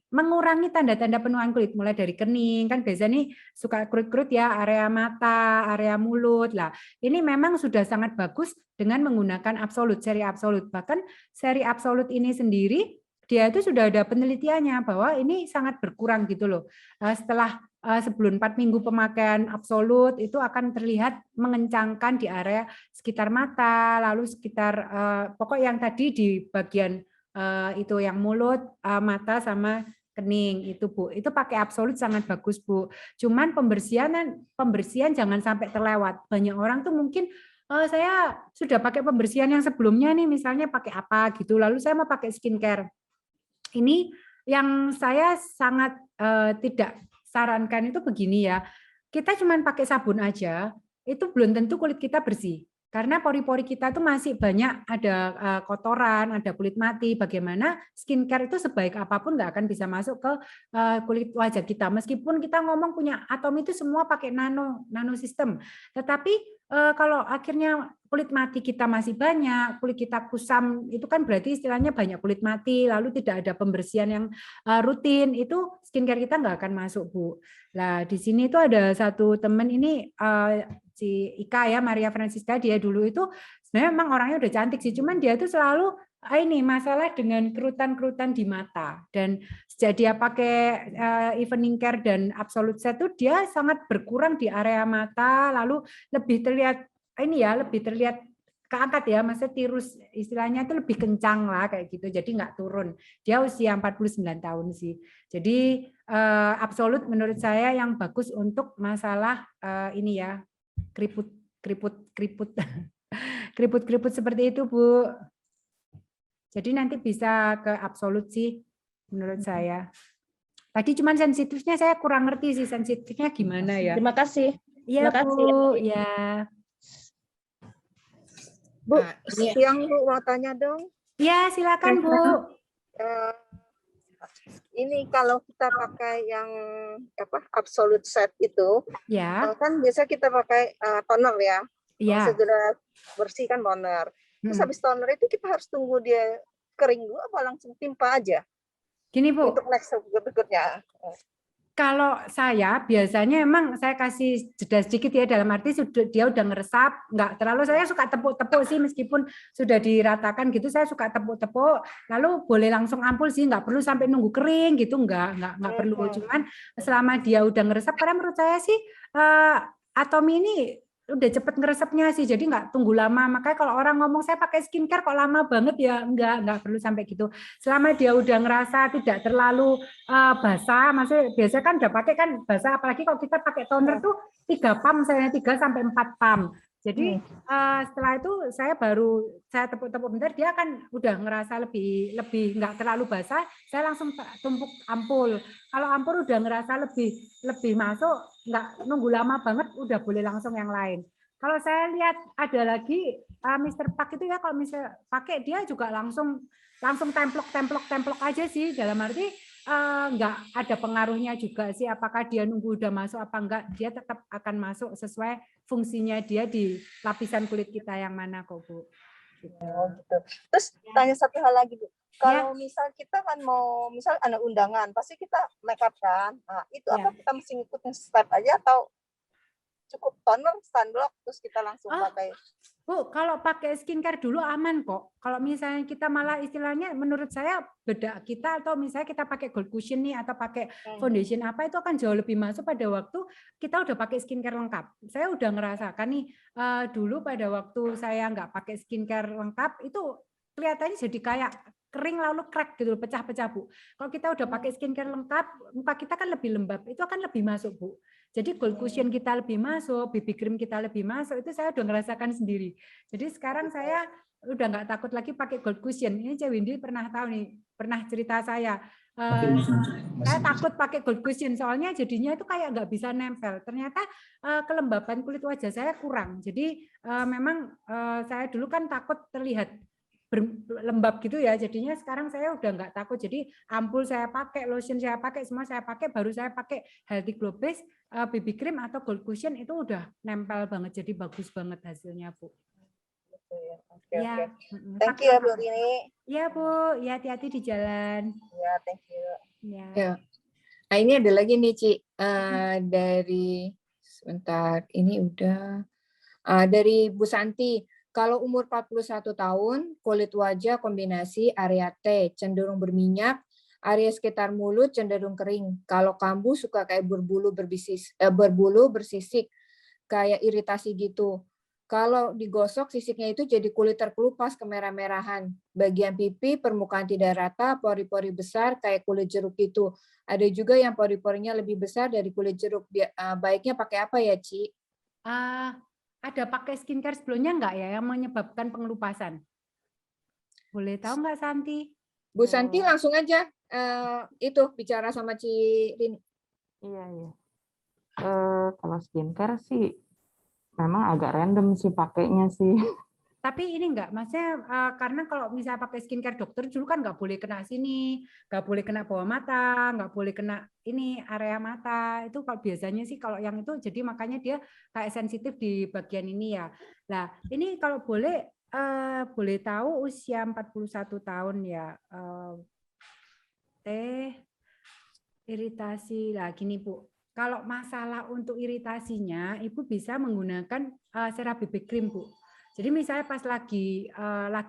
mengurangi tanda-tanda penuaan kulit mulai dari kening kan biasanya nih suka kerut-kerut ya area mata, area mulut. Lah, ini memang sudah sangat bagus dengan menggunakan absolut, seri absolut. Bahkan seri absolut ini sendiri dia itu sudah ada penelitiannya bahwa ini sangat berkurang gitu loh. Setelah sebelum 4 minggu pemakaian absolut itu akan terlihat mengencangkan di area sekitar mata, lalu sekitar pokok yang tadi di bagian itu yang mulut, mata sama kening itu Bu. Itu pakai absolut sangat bagus Bu. Cuman pembersihan jangan sampai terlewat. Banyak orang tuh mungkin saya sudah pakai pembersihan yang sebelumnya nih misalnya pakai apa gitu lalu saya mau pakai skincare. Ini yang saya sangat tidak sarankan itu begini ya. Kita cuma pakai sabun aja itu belum tentu kulit kita bersih. Karena pori-pori kita itu masih banyak ada kotoran, ada kulit mati. Bagaimana skincare itu sebaik apapun nggak akan bisa masuk ke kulit wajah kita. Meskipun kita ngomong punya Atomy itu semua pakai nano sistem. Tetapi kalau akhirnya kulit mati kita masih banyak, kulit kita kusam, itu kan berarti istilahnya banyak kulit mati, lalu tidak ada pembersihan yang rutin, itu skincare kita nggak akan masuk Bu. Nah di sini itu ada satu teman ini si Ika ya, Maria Francisca, dia dulu itu sebenarnya memang orangnya udah cantik sih, cuman dia itu selalu ini masalah dengan kerutan-kerutan di mata. Dan sejak dia pakai evening care dan absolute set itu dia sangat berkurang di area mata, lalu lebih terlihat ini ya, lebih terlihat keangkat ya, maksudnya tirus istilahnya itu lebih kencang lah kayak gitu, jadi nggak turun. Dia usia 49 tahun sih. Jadi absolut menurut saya yang bagus untuk masalah ini ya, keriput seperti itu Bu. Jadi nanti bisa ke absolut sih menurut saya. Tadi cuman sensitifnya saya kurang ngerti sih sensitifnya gimana ya. Terima kasih. Iya Terima kasih. Bu, ya. Bu, yang Bu mau tanya dong. Ya silakan Bu. Ini kalau kita pakai yang absolute set itu, Ya. kan biasa kita pakai toner ya. Ya. Segera bersihkan toner. Terus habis toner itu kita harus tunggu dia kering dulu apa langsung timpa aja? Gini Bu. Untuk next berikutnya. Kalau saya biasanya emang saya kasih jeda sedikit ya dalam arti dia udah ngeresap, nggak terlalu saya suka tepuk-tepuk sih meskipun sudah diratakan gitu saya suka tepuk-tepuk, lalu boleh langsung ampul sih nggak perlu sampai nunggu kering gitu nggak perlu, cuman selama dia udah ngeresap karena menurut saya sih Atomy ini udah cepet ngeresepnya sih, jadi nggak tunggu lama. Makanya kalau orang ngomong saya pakai skincare kok lama banget ya, nggak perlu sampai gitu. Selama dia udah ngerasa tidak terlalu basah, maksudnya biasa kan udah pakai kan basah, apalagi kalau kita pakai toner tuh 3 pump, saya 3 sampai 4 pump. Jadi setelah itu saya tepuk-tepuk bentar, dia akan udah ngerasa lebih nggak terlalu basah, saya langsung tumpuk ampul. Kalau ampul udah ngerasa lebih masuk, nggak nunggu lama banget, udah boleh langsung yang lain. Kalau saya lihat ada lagi Mr. Park itu ya, kalau misalnya pakai dia juga langsung templok aja sih, dalam arti nggak ada pengaruhnya juga sih apakah dia nunggu udah masuk apa enggak, dia tetap akan masuk sesuai fungsinya dia di lapisan kulit kita yang mana kok Bu. Gitu. Oh, gitu. Terus tanya satu hal lagi Bu. Kalau misal kita kan mau misal ada undangan, pasti kita make up kan. Nah, itu apa kita mesti ngikutin step aja atau cukup toner, sunblock, terus kita langsung pakai. Bu, kalau pakai skincare dulu aman kok. Kalau misalnya kita malah istilahnya menurut saya bedak kita atau misalnya kita pakai gold cushion nih atau pakai foundation apa itu akan jauh lebih masuk pada waktu kita udah pakai skincare lengkap. Saya udah ngerasakan nih dulu pada waktu saya nggak pakai skincare lengkap itu kelihatannya jadi kayak kering lalu crack gitu, pecah-pecah Bu. Kalau kita udah pakai skincare lengkap, muka kita kan lebih lembab, itu akan lebih masuk Bu. Jadi gold cushion kita lebih masuk, BB cream kita lebih masuk, itu saya udah ngerasakan sendiri. Jadi sekarang saya udah nggak takut lagi pakai gold cushion. Ini Cek Windy pernah tahu nih, pernah cerita saya. Saya takut pakai gold cushion, soalnya jadinya itu kayak nggak bisa nempel. Ternyata kelembapan kulit wajah saya kurang. Jadi memang saya dulu kan takut terlihat lembab gitu ya, jadinya sekarang saya udah nggak takut. Jadi ampul saya pakai, lotion saya pakai, semua saya pakai, baru saya pakai Healthy Glow Base, BB cream atau gold cushion itu udah nempel banget, jadi bagus banget hasilnya Bu. Oke. Thank Pakai you ya Bu Rini. Ya Bu, ya hati-hati di jalan. Ya, thank you. Ya. Nah ini ada lagi nih Ci, dari sebentar, ini udah dari Bu Santi. Kalau umur 41 tahun, kulit wajah kombinasi area T cenderung berminyak, area sekitar mulut cenderung kering. Kalau kambuh suka kayak berbulu bersisik, kayak iritasi gitu. Kalau digosok sisiknya itu jadi kulit terkelupas kemerah-merahan. Bagian pipi permukaan tidak rata, pori-pori besar kayak kulit jeruk itu. Ada juga yang pori-porinya lebih besar dari kulit jeruk. Baiknya pakai apa ya, Ci? Ada pakai skincare sebelumnya nggak ya yang menyebabkan pengelupasan? Boleh tahu nggak Santi? Bu Santi langsung aja itu bicara sama Ci Rini. Iya. Kalau skincare sih memang agak random sih pakainya sih. Tapi ini enggak, maksudnya karena kalau misalnya pakai skincare dokter dulu kan nggak boleh kena sini, nggak boleh kena bawah mata, nggak boleh kena ini area mata. Itu kalau biasanya sih kalau yang itu jadi makanya dia kayak sensitif di bagian ini ya. Nah ini kalau boleh tahu usia 41 tahun ya. Iritasi lah gini Bu. Kalau masalah untuk iritasinya, Ibu bisa menggunakan serum BB cream Bu. Jadi misalnya pas lagi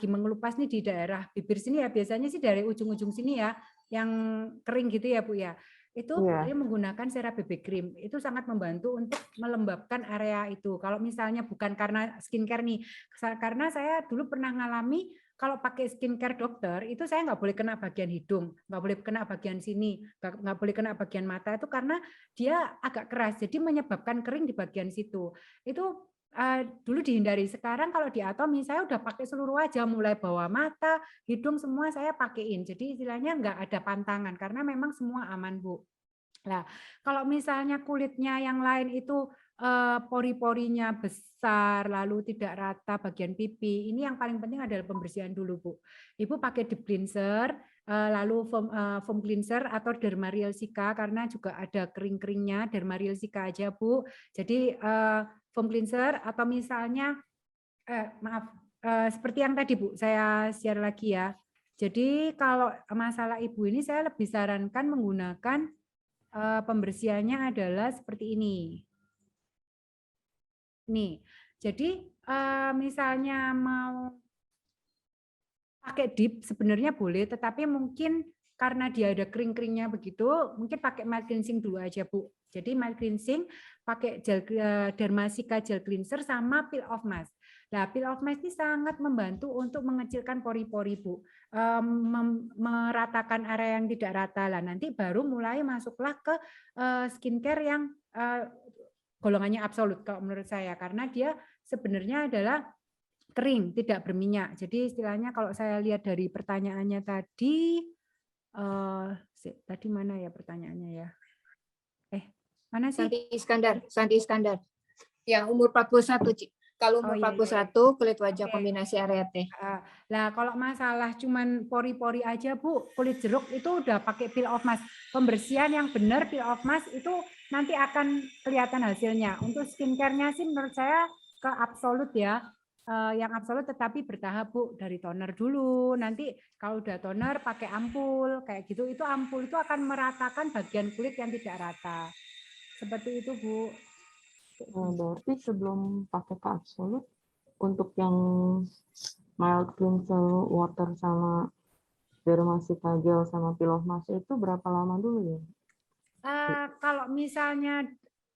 mengelupas nih di daerah bibir sini ya, biasanya sih dari ujung-ujung sini ya, yang kering gitu ya Bu ya. Itu boleh menggunakan serum BB cream. Itu sangat membantu untuk melembabkan area itu. Kalau misalnya bukan karena skincare nih, karena saya dulu pernah ngalami kalau pakai skincare dokter itu saya nggak boleh kena bagian hidung, nggak boleh kena bagian sini, nggak boleh kena bagian mata itu karena dia agak keras, jadi menyebabkan kering di bagian situ. Itu dulu dihindari. Sekarang kalau di Atomy saya udah pakai seluruh wajah, mulai bawah mata, hidung semua saya pakein. Jadi istilahnya nggak ada pantangan karena memang semua aman Bu. Nah, kalau misalnya kulitnya yang lain itu pori-porinya besar, lalu tidak rata bagian pipi, ini yang paling penting adalah pembersihan dulu Bu. Ibu pakai deep cleanser, lalu foam cleanser atau Dermareal Cica karena juga ada kering-keringnya, Dermareal Cica aja Bu. Jadi foam cleanser atau misalnya seperti yang tadi Bu, saya share lagi ya. Jadi kalau masalah Ibu ini saya lebih sarankan menggunakan pembersihannya adalah seperti ini. Nih, jadi misalnya mau pakai dip sebenarnya boleh, tetapi mungkin karena dia ada kering-keringnya begitu, mungkin pakai mild cleansing dulu aja Bu. Jadi mild cleansing pakai gel Dermacica gel cleanser sama peel off mask. Nah, peel off mask ini sangat membantu untuk mengecilkan pori-pori Bu, meratakan area yang tidak rata lah. Nanti baru mulai masuklah ke skincare yang golongannya absolut kalau menurut saya, karena dia sebenarnya adalah kering, tidak berminyak. Jadi istilahnya kalau saya lihat dari pertanyaannya tadi, tadi mana ya pertanyaannya ya? Mana sih? Santi Iskandar. Yang umur 41, Ci. Kalau umur 41, kulit wajah kombinasi area T. Nah, kalau masalah cuman pori-pori aja, Bu, kulit jeruk itu udah pakai peel off mask. Pembersihan yang benar peel off mask itu nanti akan kelihatan hasilnya. Untuk skincare-nya sih menurut saya ke absolut ya. Yang absolut tetapi bertahap Bu, dari toner dulu, nanti kalau udah toner pakai ampul kayak gitu, itu ampul itu akan meratakan bagian kulit yang tidak rata seperti itu Bu. Berarti sebelum pakai ke Absolute, untuk yang mild cleanser water sama Dermacita gel sama peel off mask itu berapa lama dulu ya? Kalau misalnya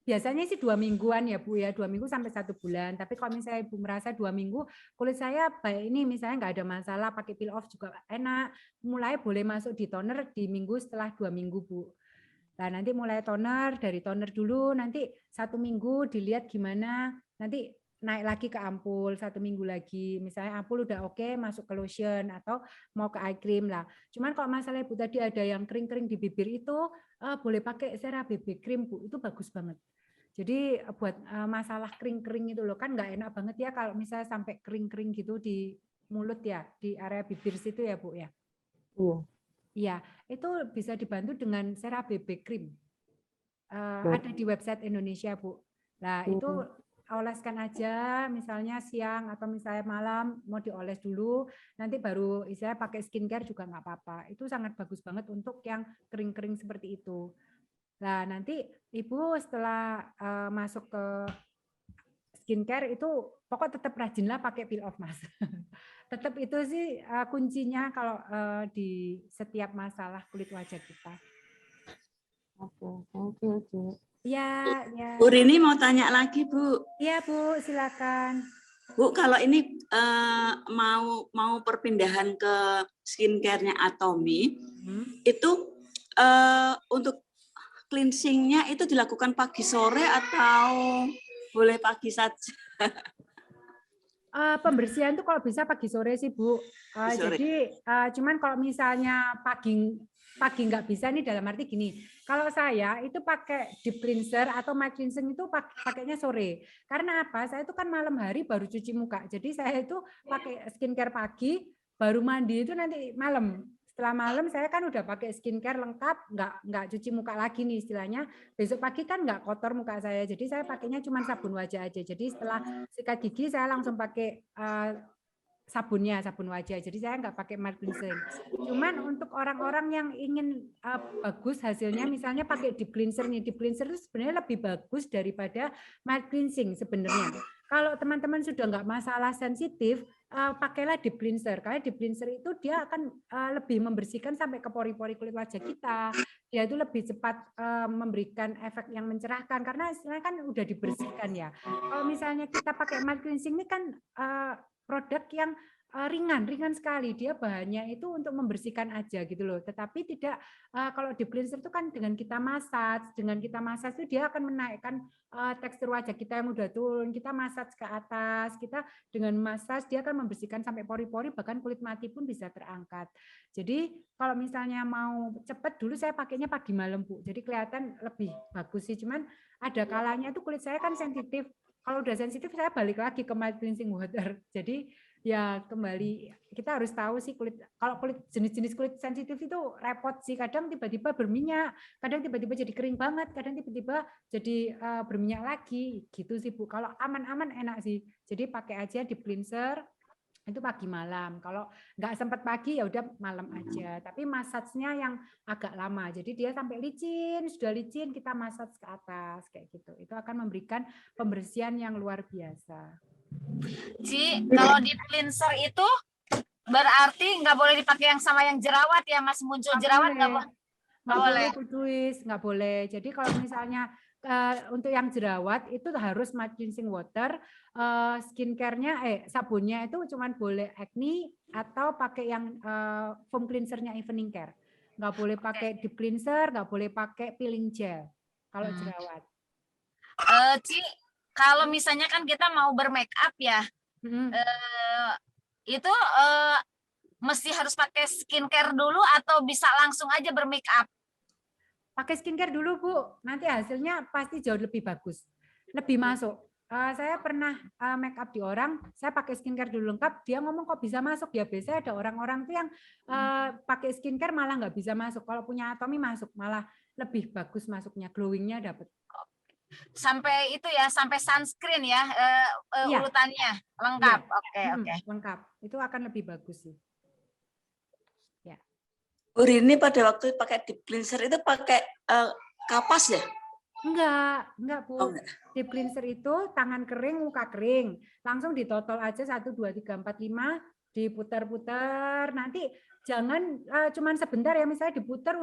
biasanya sih 2 mingguan ya Bu ya, 2 minggu sampai 1 bulan. Tapi kalau misalnya Ibu merasa 2 minggu kulit saya baik ini misalnya nggak ada masalah, pakai peel off juga enak, mulai boleh masuk di toner di minggu setelah 2 minggu Bu. Nah nanti mulai toner, dari toner dulu, nanti 1 minggu dilihat gimana, nanti naik lagi ke ampul 1 minggu lagi. Misalnya ampul udah oke, masuk ke lotion atau mau ke eye cream lah. Cuman kalau masalah Ibu tadi ada yang kering-kering di bibir itu, boleh pakai CeraVe cream Bu, itu bagus banget. Jadi buat masalah kering-kering itu loh, kan nggak enak banget ya kalau misalnya sampai kering-kering gitu di mulut ya, di area bibir situ ya Bu ya. Iya. Iya, itu bisa dibantu dengan CeraVe cream. Ada di website Indonesia Bu. Nah itu oleskan aja, misalnya siang atau misalnya malam mau dioles dulu, nanti baru istilahnya pakai skincare juga nggak apa-apa. Itu sangat bagus banget untuk yang kering-kering seperti itu. Nah nanti Ibu setelah masuk ke skincare itu pokok tetap rajinlah pakai peel off mask. Tetap itu sih kuncinya kalau di setiap masalah kulit wajah kita. Oke, thank you, Ci. Ya, ya. Bu Rini mau tanya lagi, Bu. Iya, Bu, silakan. Bu, kalau ini mau perpindahan ke skincare-nya Atomy, itu untuk cleansing-nya itu dilakukan pagi sore atau boleh pagi saja? Pembersihan tuh kalau bisa pagi sore sih Bu. Sore. Jadi cuman kalau misalnya pagi nggak bisa nih, dalam arti gini, kalau saya itu pakai deep cleanser atau mild cleansing itu pakainya sore. Karena apa? Saya itu kan malam hari baru cuci muka. Jadi saya itu pakai skincare pagi, baru mandi itu nanti malam. Setelah malam saya kan udah pakai skincare lengkap, nggak cuci muka lagi nih istilahnya. Besok pagi kan nggak kotor muka saya, jadi saya pakainya cuma sabun wajah aja. Jadi setelah sikat gigi saya langsung pakai sabun wajah. Jadi saya nggak pakai mild cleansing. Cuman untuk orang-orang yang ingin bagus hasilnya, misalnya pakai deep cleanser nih, deep cleanser itu sebenarnya lebih bagus daripada mild cleansing sebenarnya. Kalau teman-teman sudah nggak masalah sensitif, pakailah deep cleanser. Karena deep cleanser itu dia akan lebih membersihkan sampai ke pori-pori kulit wajah kita. Dia itu lebih cepat memberikan efek yang mencerahkan karena istilahnya kan udah dibersihkan ya. Kalau misalnya kita pakai mild cleansing ini kan produk yang ringan sekali, dia bahannya itu untuk membersihkan aja gitu loh. Tetapi tidak kalau deep cleanser itu kan dengan kita massage itu dia akan menaikkan tekstur wajah kita yang udah turun. Kita massage ke atas, kita dengan massage dia akan membersihkan sampai pori-pori, bahkan kulit mati pun bisa terangkat. Jadi kalau misalnya mau cepet, dulu saya pakainya pagi malam Bu. Jadi kelihatan lebih bagus sih. Cuman ada kalanya tuh kulit saya kan sensitif. Kalau udah sensitif saya balik lagi ke mild cleansing water. Jadi ya kembali kita harus tahu sih kalau kulit jenis-jenis kulit sensitif itu repot sih. Kadang tiba-tiba berminyak, kadang tiba-tiba jadi kering banget, kadang tiba-tiba jadi berminyak lagi gitu sih Bu. Kalau aman-aman enak sih. Jadi pakai aja deep cleanser itu pagi malam. Kalau nggak sempat pagi ya udah malam aja. Tapi massage-nya yang agak lama. Jadi dia sampai licin, sudah licin kita massage ke atas kayak gitu. Itu akan memberikan pembersihan yang luar biasa. Ci, kalau deep cleanser itu berarti nggak boleh dipakai yang sama yang jerawat ya, Mas, muncul jerawat nggak boleh. Nggak boleh, nggak boleh. Jadi kalau misalnya untuk yang jerawat itu harus mild cleansing water, skincare-nya sabunnya itu cuman boleh acne atau pakai yang foam cleanser-nya evening care. Nggak boleh pakai deep cleanser, nggak boleh pakai peeling gel kalau jerawat. Ci, kalau misalnya kan kita mau bermake up ya, itu mesti harus pakai skincare dulu atau bisa langsung aja bermake up? Pakai skincare dulu Bu, nanti hasilnya pasti jauh lebih bagus, lebih masuk. Saya pernah make up di orang, saya pakai skincare dulu lengkap, dia ngomong kok bisa masuk ya. Biasanya ada orang-orang tuh yang pakai skincare malah nggak bisa masuk. Kalau punya Atomy masuk, malah lebih bagus masuknya, glowingnya dapat. Sampai itu ya, sampai sunscreen ya, urutannya lengkap. Oke. Lengkap, itu akan lebih bagus sih. Bu Rini pada waktu pakai deep cleanser itu pakai kapas ya? Enggak, Bu. Oh, enggak. Deep cleanser itu tangan kering, muka kering. Langsung ditotol aja 1, 2, 3, 4, 5, diputar-putar. Nanti jangan cuman sebentar ya, misalnya diputar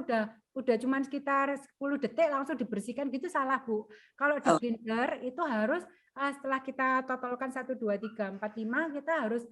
udah cuman sekitar 10 detik langsung dibersihkan gitu, salah, Bu. Kalau deep cleanser itu harus setelah kita totolkan 1, 2, 3, 4, 5, kita harus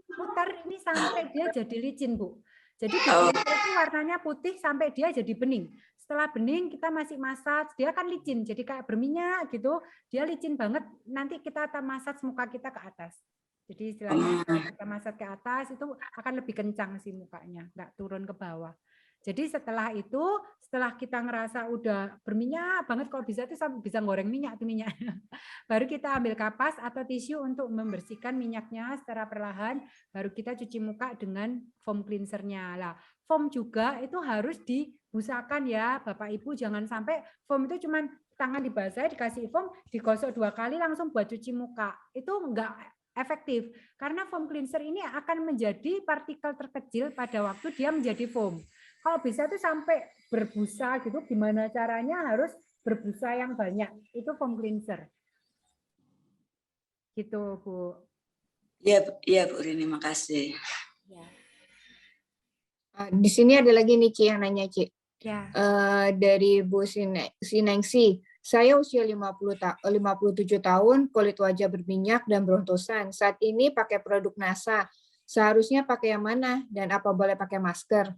putar ini sampai dia jadi licin, Bu. Jadi deep cleanser itu warnanya putih sampai dia jadi bening. Setelah bening kita masih massage, dia kan licin, jadi kayak berminyak gitu, dia licin banget. Nanti kita akan massage muka kita ke atas. Jadi istilahnya kalau kita massage ke atas itu akan lebih kencang sih mukanya, nggak turun ke bawah. Jadi setelah itu, setelah kita ngerasa udah berminyak banget, kalau bisa tuh bisa goreng minyak tuh minyaknya. Baru kita ambil kapas atau tisu untuk membersihkan minyaknya secara perlahan, baru kita cuci muka dengan foam cleansernya. Lah, foam juga itu harus dibusakan ya, Bapak Ibu, jangan sampai foam itu cuman tangan dibasahi dikasih foam, digosok 2 kali langsung buat cuci muka. Itu enggak efektif karena foam cleanser ini akan menjadi partikel terkecil pada waktu dia menjadi foam. Kalau bisa tuh sampai berbusa gitu, gimana caranya harus berbusa yang banyak. Itu foam cleanser. Gitu, Bu. Iya, Bu Rini, makasih. Ya. Di sini ada lagi nih, Ci, yang nanya, Ci. Ya. Dari Bu Sinengsi. Saya usia 57 tahun, kulit wajah berminyak dan brontosan. Saat ini pakai produk NASA. Seharusnya pakai yang mana? Dan apa boleh pakai masker?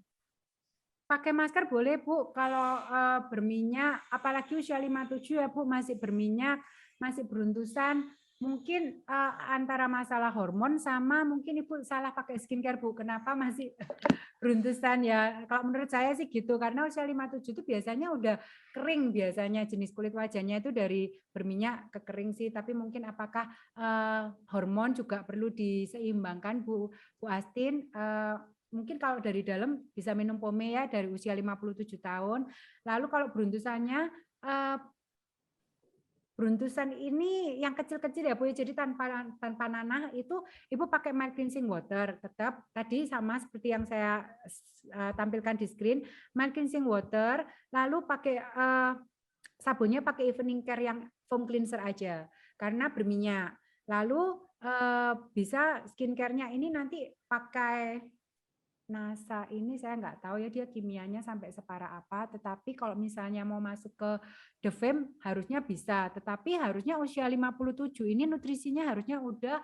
Pakai masker boleh, Bu. Kalau berminyak, apalagi usia 57 ya, Bu, masih berminyak, masih beruntusan, mungkin antara masalah hormon sama mungkin Ibu salah pakai skincare, Bu. Kenapa masih beruntusan ya? Kalau menurut saya sih gitu, karena usia 57 itu biasanya udah kering, biasanya jenis kulit wajahnya itu dari berminyak ke kering sih, tapi mungkin apakah hormon juga perlu diseimbangkan, Bu Astin? Mungkin kalau dari dalam bisa minum pome ya dari usia 57 tahun. Lalu kalau beruntusan ini yang kecil-kecil ya Bu, jadi tanpa nanah itu Ibu pakai mild cleansing water. Tetap tadi sama seperti yang saya tampilkan di screen, mild cleansing water, lalu pakai sabunnya pakai evening care yang foam cleanser aja karena berminyak. Lalu bisa skincare-nya ini nanti pakai NASA ini saya nggak tahu ya dia kimianya sampai separah apa, tetapi kalau misalnya mau masuk ke The Fame harusnya bisa, tetapi harusnya usia 57 ini nutrisinya harusnya udah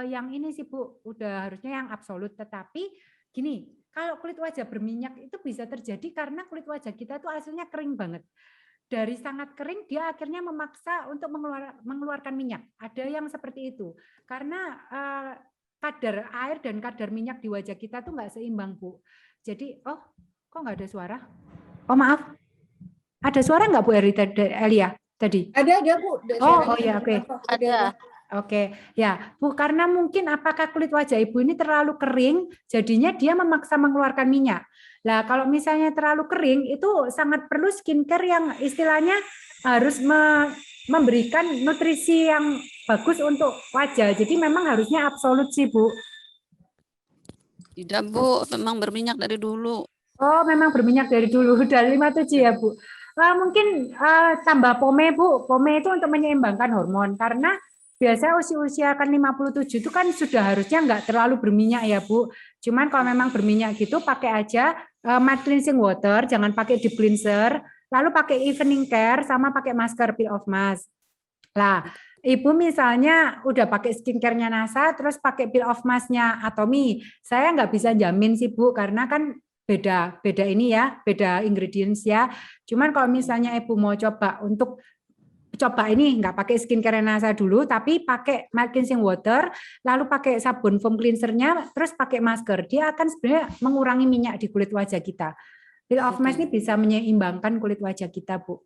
yang ini sih Bu, udah harusnya yang absolut. Tetapi gini, kalau kulit wajah berminyak itu bisa terjadi karena kulit wajah kita tuh hasilnya kering banget. Dari sangat kering dia akhirnya memaksa untuk mengeluarkan minyak. Ada yang seperti itu. Karena kadar air dan kadar minyak di wajah kita tuh nggak seimbang, Bu. Jadi, kok nggak ada suara? Oh, maaf. Ada suara nggak, Bu Elia tadi? Ada, Bu. Oh ya, oke. Ada. Oke, ya Bu, karena mungkin apakah kulit wajah Ibu ini terlalu kering, jadinya dia memaksa mengeluarkan minyak. Nah, kalau misalnya terlalu kering, itu sangat perlu skincare yang istilahnya harus memberikan nutrisi yang bagus untuk wajah. Jadi memang harusnya absolut sih, Bu. Tidak, Bu. Memang berminyak dari dulu. Oh, memang berminyak dari dulu. Udah 57 ya, Bu. Mungkin tambah pome, Bu. Pome itu untuk menyeimbangkan hormon. Karena biasa usia kan 57 itu kan sudah harusnya nggak terlalu berminyak ya, Bu. Cuman kalau memang berminyak gitu, pakai aja mild cleansing water, jangan pakai deep cleanser. Lalu pakai evening care sama pakai masker peel off mask. Lah, Ibu misalnya udah pakai skincare-nya NASA, terus pakai peel off mask-nya Atomy. Saya nggak bisa jamin sih Bu, karena kan beda ini ya, beda ingredients ya. Cuman kalau misalnya Ibu mau coba ini nggak pakai skincare NASA dulu, tapi pakai mild cleansing water, lalu pakai sabun foam cleanser-nya, terus pakai masker. Dia akan sebenarnya mengurangi minyak di kulit wajah kita. Peel off mask ini bisa menyeimbangkan kulit wajah kita, Bu.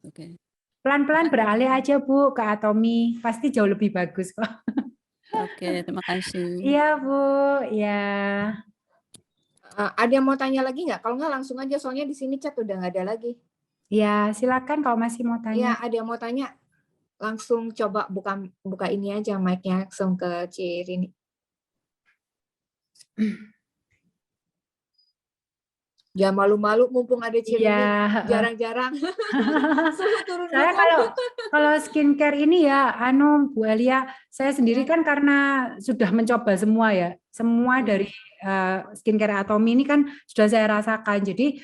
Oke. Pelan-pelan beralih aja Bu ke Atomy, pasti jauh lebih bagus kok. Oke, terima kasih. Iya Bu, ya. Ada yang mau tanya lagi nggak? Kalau nggak langsung aja, soalnya di sini chat udah nggak ada lagi. Ya, silakan kalau masih mau Ya, tanya. ada yang mau tanya, langsung coba buka ini aja mic-nya langsung ke Cirini. Jangan malu-malu, mumpung ada Cirini, Iya. jarang-jarang. Suruh turun Saya dulu. kalau skincare ini ya, Bu Elia, saya sendiri kan karena sudah mencoba semua ya, semua dari skincare Atomy ini kan sudah saya rasakan. Jadi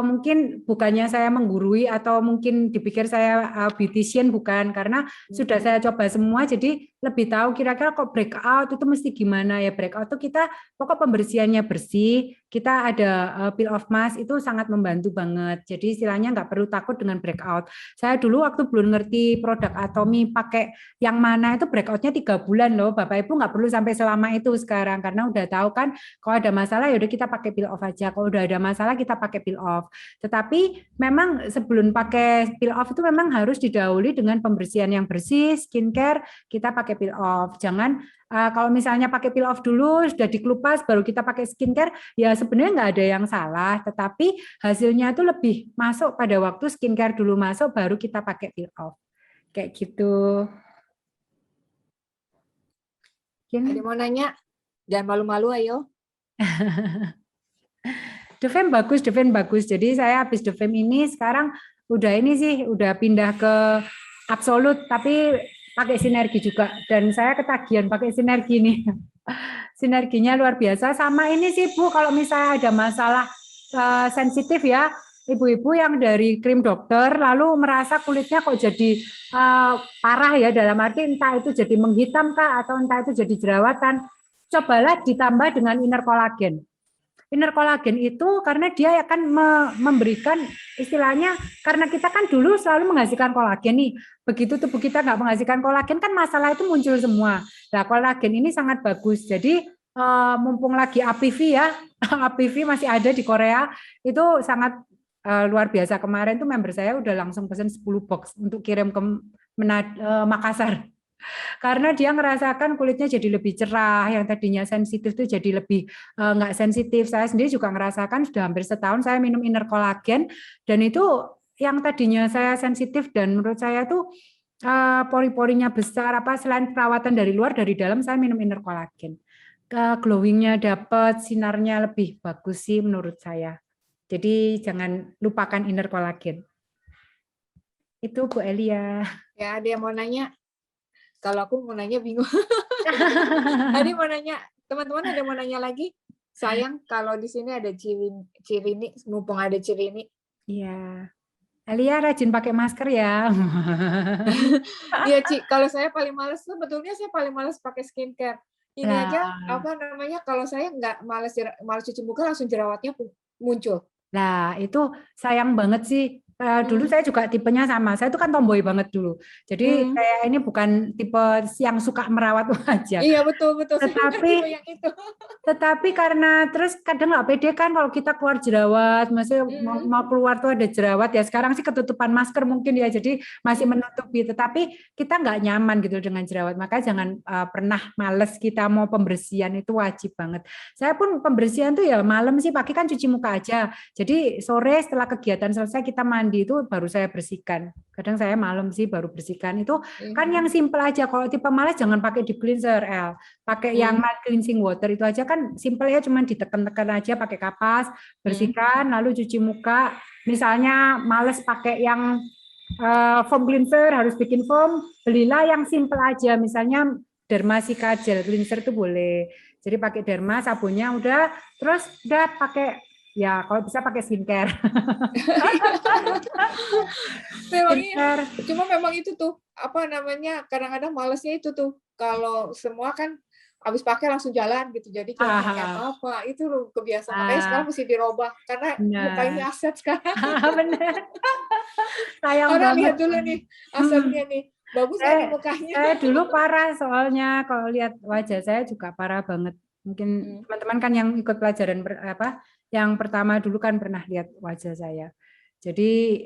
mungkin bukannya saya menggurui atau mungkin dipikir saya beautician, bukan, karena sudah saya coba semua, jadi lebih tahu kira-kira kok breakout itu mesti gimana ya. Breakout itu kita pokok pembersihannya bersih, kita ada peel off mask itu sangat membantu banget. Jadi istilahnya nggak perlu takut dengan breakout. Saya dulu waktu belum ngerti produk Atomy pakai yang mana itu breakoutnya 3 bulan loh. Bapak Ibu nggak perlu sampai selama itu sekarang, karena udah tahu kan kalau ada masalah ya udah kita pakai peel off aja. Kalau udah ada masalah kita pakai peel off. Tetapi memang sebelum pakai peel off itu memang harus didahului dengan pembersihan yang bersih, skincare, kita pakai peel off. Jangan kalau misalnya pakai peel off dulu, sudah dikelupas, baru kita pakai skincare, ya sebenarnya nggak ada yang salah, tetapi hasilnya itu lebih masuk pada waktu skincare dulu masuk, baru kita pakai peel off. Kayak gitu. Ada mau nanya? Jangan malu-malu, ayo. Devem bagus. Jadi saya habis Devem ini sekarang udah ini sih, udah pindah ke Absolut, tapi pakai sinergi juga, dan saya ketagihan pakai sinergi nih. Sinerginya luar biasa. Sama ini sih Bu, kalau misalnya ada masalah sensitif ya, ibu-ibu yang dari krim dokter lalu merasa kulitnya kok jadi parah ya, dalam arti entah itu jadi menghitam kah atau entah itu jadi jerawatan, cobalah ditambah dengan inner collagen. Inner collagen itu karena dia akan memberikan istilahnya, karena kita kan dulu selalu menghasilkan kolagen nih, begitu tubuh kita nggak menghasilkan kolagen kan masalah itu muncul semua. Nah, kolagen ini sangat bagus. Jadi mumpung lagi APV ya, APV masih ada di Korea, itu sangat luar biasa. Kemarin tuh member saya udah langsung pesen 10 box untuk kirim ke Makassar. Karena dia ngerasakan kulitnya jadi lebih cerah, yang tadinya sensitif itu jadi lebih nggak sensitif. Saya sendiri juga ngerasakan sudah hampir setahun saya minum inner collagen, dan itu yang tadinya saya sensitif dan menurut saya tuh pori-porinya besar, selain perawatan dari luar, dari dalam saya minum inner collagen. Glowingnya dapat, sinarnya lebih bagus sih menurut saya. Jadi jangan lupakan inner collagen. Itu Bu Elia. Ya, ada yang mau nanya? Kalau aku mau nanya bingung. Ada mau nanya, teman-teman ada mau nanya lagi? Sayang kalau di sini ada Cirini, mumpung ada Cirini. Iya. Elia rajin pakai masker ya. Iya, Ci, kalau saya paling males, sebetulnya saya paling males pakai skincare. Ini aja kalau saya nggak males cuci muka langsung jerawatnya muncul. Nah, itu sayang banget sih. Dulu saya juga tipenya sama. Saya itu kan tomboy banget dulu. Jadi saya ini bukan tipe yang suka merawat wajah. Iya, betul. Tetapi karena terus kadang nggak pede kan kalau kita keluar jerawat, maksudnya mau keluar tuh ada jerawat ya. Sekarang sih ketutupan masker mungkin ya, jadi masih menutupi. Tetapi kita nggak nyaman gitu dengan jerawat. Maka jangan pernah males kita mau pembersihan, itu wajib banget. Saya pun pembersihan tuh ya malam sih, pagi kan cuci muka aja. Jadi sore setelah kegiatan selesai kita mandi itu baru saya bersihkan. Kadang saya malam sih baru bersihkan. Itu kan yang simple aja. Kalau tipe malas jangan pakai deep cleanser, pakai yang mild cleansing water itu aja kan simple ya, cuman ditekan-tekan aja pakai kapas, bersihkan lalu cuci muka. Misalnya malas pakai yang foam cleanser, harus bikin foam, belilah yang simple aja. Misalnya Dermasica gel cleanser itu boleh. Jadi pakai derma, sabunnya udah, terus udah pakai ya kalau bisa pakai skincare. Cuma memang itu tuh kadang-kadang malesnya itu tuh kalau semua kan habis pakai langsung jalan gitu, jadi apa itu loh kebiasaan. Makanya sekarang mesti dirubah karena mukanya aset sekarang. Benar. Sayang orang banget. lihat dulu nih asetnya nih, bagus kan mukanya. Saya dulu parah soalnya kalau lihat wajah saya juga parah banget. Mungkin teman-teman kan yang ikut pelajaran yang pertama dulu kan pernah lihat wajah saya. Jadi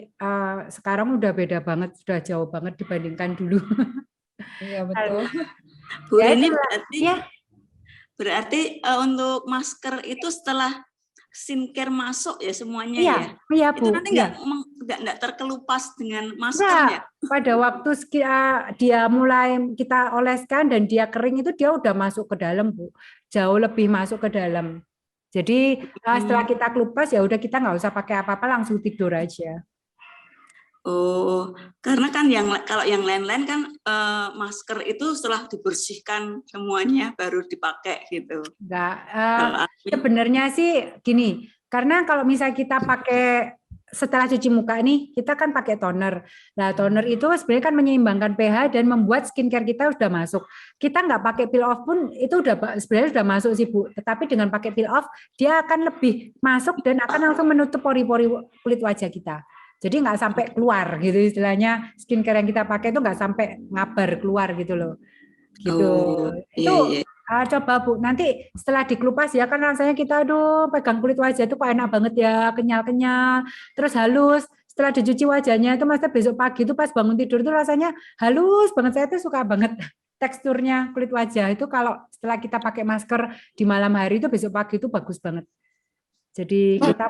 sekarang udah beda banget, sudah jauh banget dibandingkan dulu. Iya betul. Bu ini berarti untuk masker itu setelah skincare masuk ya semuanya ya? Iya Bu. Itu nanti nggak terkelupas dengan maskernya? Pada waktu dia mulai kita oleskan dan dia kering itu dia udah masuk ke dalam Bu. Jauh lebih masuk ke dalam. Jadi setelah kita kelupas ya udah kita nggak usah pakai apa-apa, langsung tidur aja. Oh, karena kan kalau yang lain-lain kan masker itu setelah dibersihkan semuanya baru dipakai gitu. Enggak, sebenarnya sih gini, karena kalau misalnya kita pakai setelah cuci muka nih, kita kan pakai toner. Nah, toner itu sebenarnya kan menyeimbangkan pH dan membuat skincare kita sudah masuk. Kita nggak pakai peel off pun itu sebenarnya sudah masuk sih Bu. Tetapi dengan pakai peel off, dia akan lebih masuk dan akan langsung menutup pori-pori kulit wajah kita. Jadi nggak sampai keluar gitu istilahnya, skincare yang kita pakai itu nggak sampai ngabar keluar gitu loh. Gitu. Itu coba Bu, nanti setelah dikelupas ya kan rasanya kita pegang kulit wajah itu kok enak banget ya, kenyal-kenyal, terus halus. Setelah dicuci wajahnya itu masa besok pagi itu pas bangun tidur itu rasanya halus banget. Saya tuh suka banget teksturnya kulit wajah itu kalau setelah kita pakai masker di malam hari itu besok pagi itu bagus banget. Jadi kita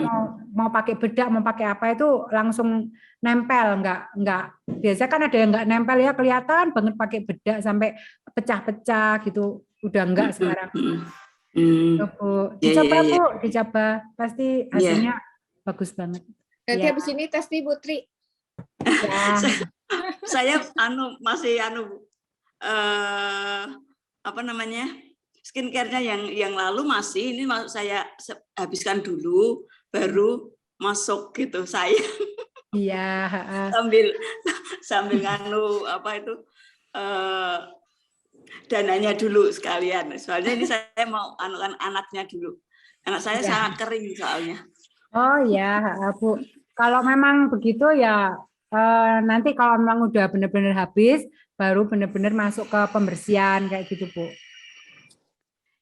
mau pakai bedak, mau pakai apa itu langsung nempel, enggak biasa kan ada yang enggak nempel ya, kelihatan banget pakai bedak sampai pecah-pecah gitu. Udah enggak sekarang. Bu. Dicoba Bu, dicoba pasti hasilnya bagus banget. Nanti habis ini tes nih Putri. Ya. Saya masih apa namanya? Skincare-nya yang lalu masih, ini saya habiskan dulu baru masuk gitu saya. Iya, sambil apa itu dananya dulu sekalian. Soalnya ini saya mau anukan anaknya dulu. Anak saya sangat kering soalnya. Oh ya, Bu. Kalau memang begitu ya nanti kalau memang udah benar-benar habis, baru benar-benar masuk ke pembersihan kayak gitu, Bu.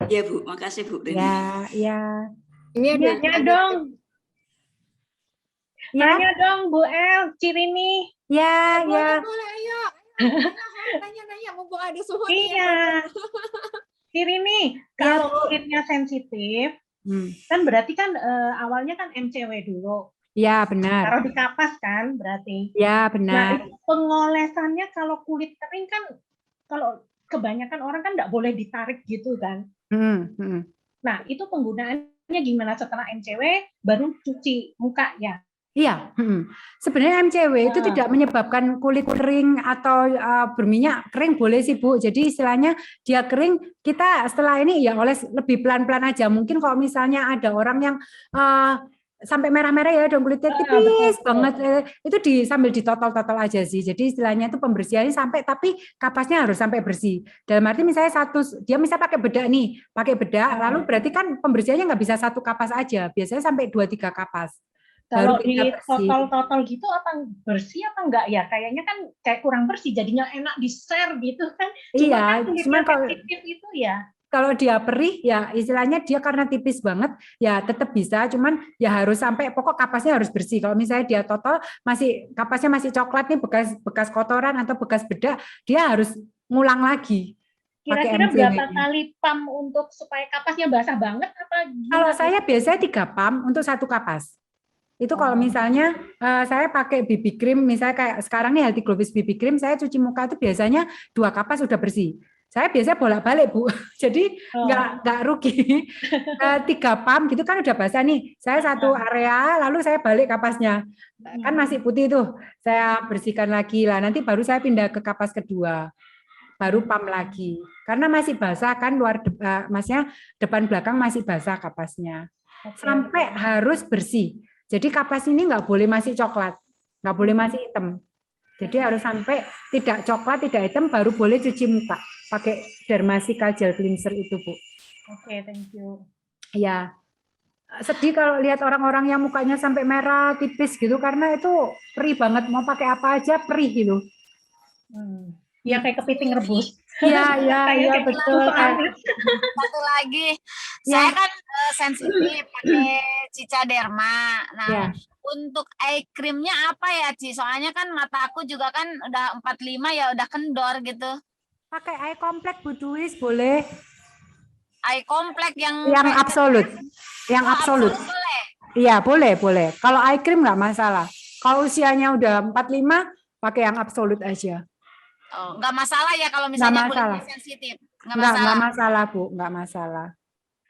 Iya, Bu. Makasih, Bu. Ya. Ini Nanya dong. Nanya dong, Bu El, Cirini. Ya. Boleh, ayo. Nanya, mumpung ada suhu. Iya. Cirini, kalau kulitnya sensitif, kan berarti kan awalnya kan MCW dulu. Ya, benar. Taruh di kapas kan berarti. Ya, benar. Nah, pengolesannya kalau kulit kering kan, kalau kebanyakan orang kan nggak boleh ditarik gitu kan. Nah, itu penggunaannya gimana setelah MCW baru cuci muka ya? Iya, sebenarnya MCW itu tidak menyebabkan kulit kering atau berminyak. Kering boleh sih Bu. Jadi istilahnya dia kering, kita setelah ini ya oles lebih pelan-pelan aja. Mungkin kalau misalnya ada orang yang sampai merah-merah ya dong kulitnya tipis banget, itu sambil ditotol-totol aja sih. Jadi istilahnya itu pembersihannya sampai, tapi kapasnya harus sampai bersih. Dalam arti misalnya dia misalnya pakai bedak nih, lalu berarti kan pembersihannya nggak bisa satu kapas aja. Biasanya sampai 2-3 kapas. Kalau di totol gitu apa bersih apa enggak ya? Kayaknya kan kayak kurang bersih, jadinya enak di-share gitu kan. Iya, cuma kalau itu ya. Kalau dia perih ya istilahnya dia karena tipis banget ya tetap bisa, cuman ya harus sampai pokok kapasnya harus bersih. Kalau misalnya dia totol kapasnya masih coklat nih, bekas kotoran atau bekas bedak, dia harus ngulang lagi. Kira-kira berapa kali pump untuk supaya kapasnya basah banget apa gimana? Kalau saya biasanya 3 pump untuk 1 kapas. Itu kalau misalnya saya pakai BB cream, misalnya kayak sekarang nih Healthy Glow With BB cream, saya cuci muka itu biasanya 2 kapas sudah bersih. Saya biasanya bolak-balik Bu, jadi nggak rugi. 3 pump gitu kan udah basah nih. Saya satu area, lalu saya balik kapasnya, kan masih putih tuh. Saya bersihkan lagi lah. Nanti baru saya pindah ke kapas kedua, baru pump lagi. Karena masih basah kan maksudnya depan belakang masih basah kapasnya. Sampai harus bersih. Jadi kapas ini nggak boleh masih coklat, nggak boleh masih hitam. Jadi harus sampai tidak coklat, tidak hitam, baru boleh cuci muka. Pakai Dermasica Gel Cleanser itu, Bu. Oke, thank you. Ya, sedih kalau lihat orang-orang yang mukanya sampai merah, tipis gitu, karena itu perih banget. Mau pakai apa aja perih gitu. Ya kayak kepiting rebus. Iya, betul. Satu lagi, saya kan sensitif pakai Cica Derma. Nah, untuk eye creamnya apa ya, Ci? Soalnya kan mata aku juga kan udah 45 ya, udah kendor gitu. Pakai eye complex Bu Duis boleh. Eye complex yang absolut. Yang absolut. Boleh. Iya, boleh. Kalau eye cream nggak masalah. Kalau usianya udah 45, pakai yang absolut aja. Oh, nggak masalah ya kalau misalnya kulitnya sensitif. Nggak masalah Bu, nggak masalah.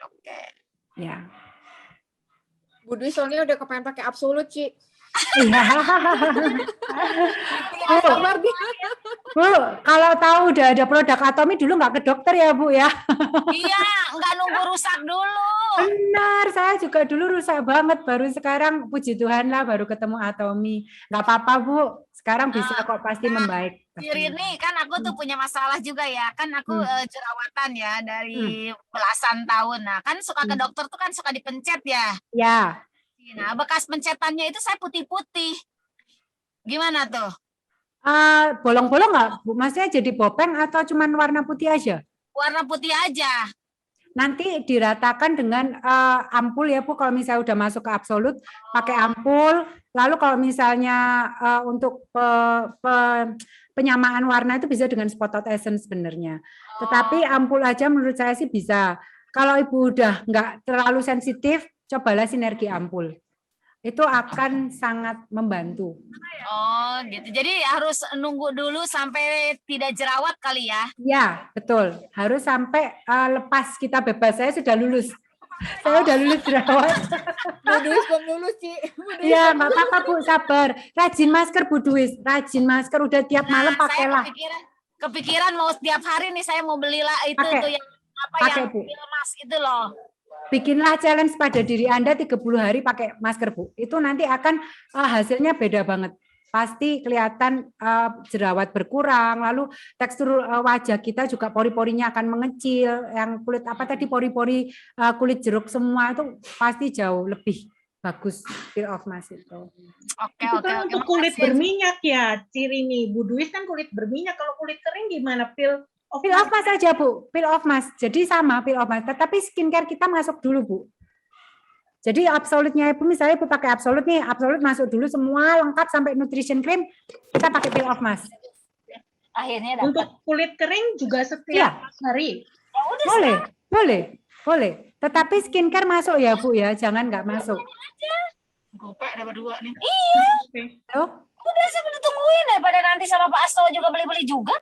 Oke. Ya. Bu Dwi soalnya udah kepengen pakai absolut, Ci. Iya. Bu, kalau tahu udah ada produk Atomi dulu nggak ke dokter ya Bu ya? Iya, nggak nunggu rusak dulu. Benar, saya juga dulu rusak banget, baru sekarang puji Tuhan lah baru ketemu Atomi. Nggak apa-apa Bu, sekarang bisa kok pasti membaik. Rini, kan aku tuh punya masalah juga ya, kan aku jerawatan ya dari belasan tahun. Nah, kan suka ke dokter tuh kan suka dipencet ya. Ya. Nah, bekas pencetannya itu saya putih-putih. Gimana tuh? Bolong-bolong nggak Bu? Maksudnya jadi bopeng atau cuman warna putih aja? Warna putih aja. Nanti diratakan dengan ampul ya Bu, kalau misalnya udah masuk ke absolut, pakai ampul. Lalu kalau misalnya untuk penyamaan warna itu bisa dengan spot essence sebenarnya. Tetapi ampul aja menurut saya sih bisa. Kalau Ibu udah nggak terlalu sensitif, cobalah sinergi ampul. Itu akan sangat membantu. Oh gitu. Jadi harus nunggu dulu sampai tidak jerawat kali ya? Ya, betul. Harus sampai lepas kita bebas. Saya sudah lulus. Saya udah lulus jerawat. Bu Dwi belum lulus, Ci. Iya, nggak apa-apa Bu, sabar. Rajin masker Bu Dwi. Rajin masker, udah tiap malam pakailah. Kepikiran mau setiap hari nih saya mau belilah itu tuh yang apa yang Pilmas itu loh. Bikinlah challenge pada diri Anda 30 hari pakai masker Bu. Itu nanti akan hasilnya beda banget. Pasti kelihatan jerawat berkurang, lalu tekstur wajah kita juga pori-porinya akan mengecil, yang kulit apa tadi pori-pori kulit jeruk semua itu pasti jauh lebih bagus Peel Off Mask itu. Itu kan untuk kulit berminyak ya, Cirini. Bu Dwi kan kulit berminyak, kalau kulit kering gimana Peel Off Mask aja Bu, Peel Off Mask. Jadi sama Peel Off Mask, tetapi skincare kita masuk dulu Bu. Jadi absolutnya Ibu, misalnya Ibu pakai absolut nih, absolut masuk dulu semua lengkap sampai nutrition cream, kita pakai Peel Off Mask. Akhirnya dapat. Untuk kulit kering juga setiap hari. Boleh. Tetapi skincare masuk ya Bu ya, jangan nggak masuk. Gopek ada berdua nih. Iya. Udah saya tungguin daripada nanti sama Pak Asto juga beli-beli juga.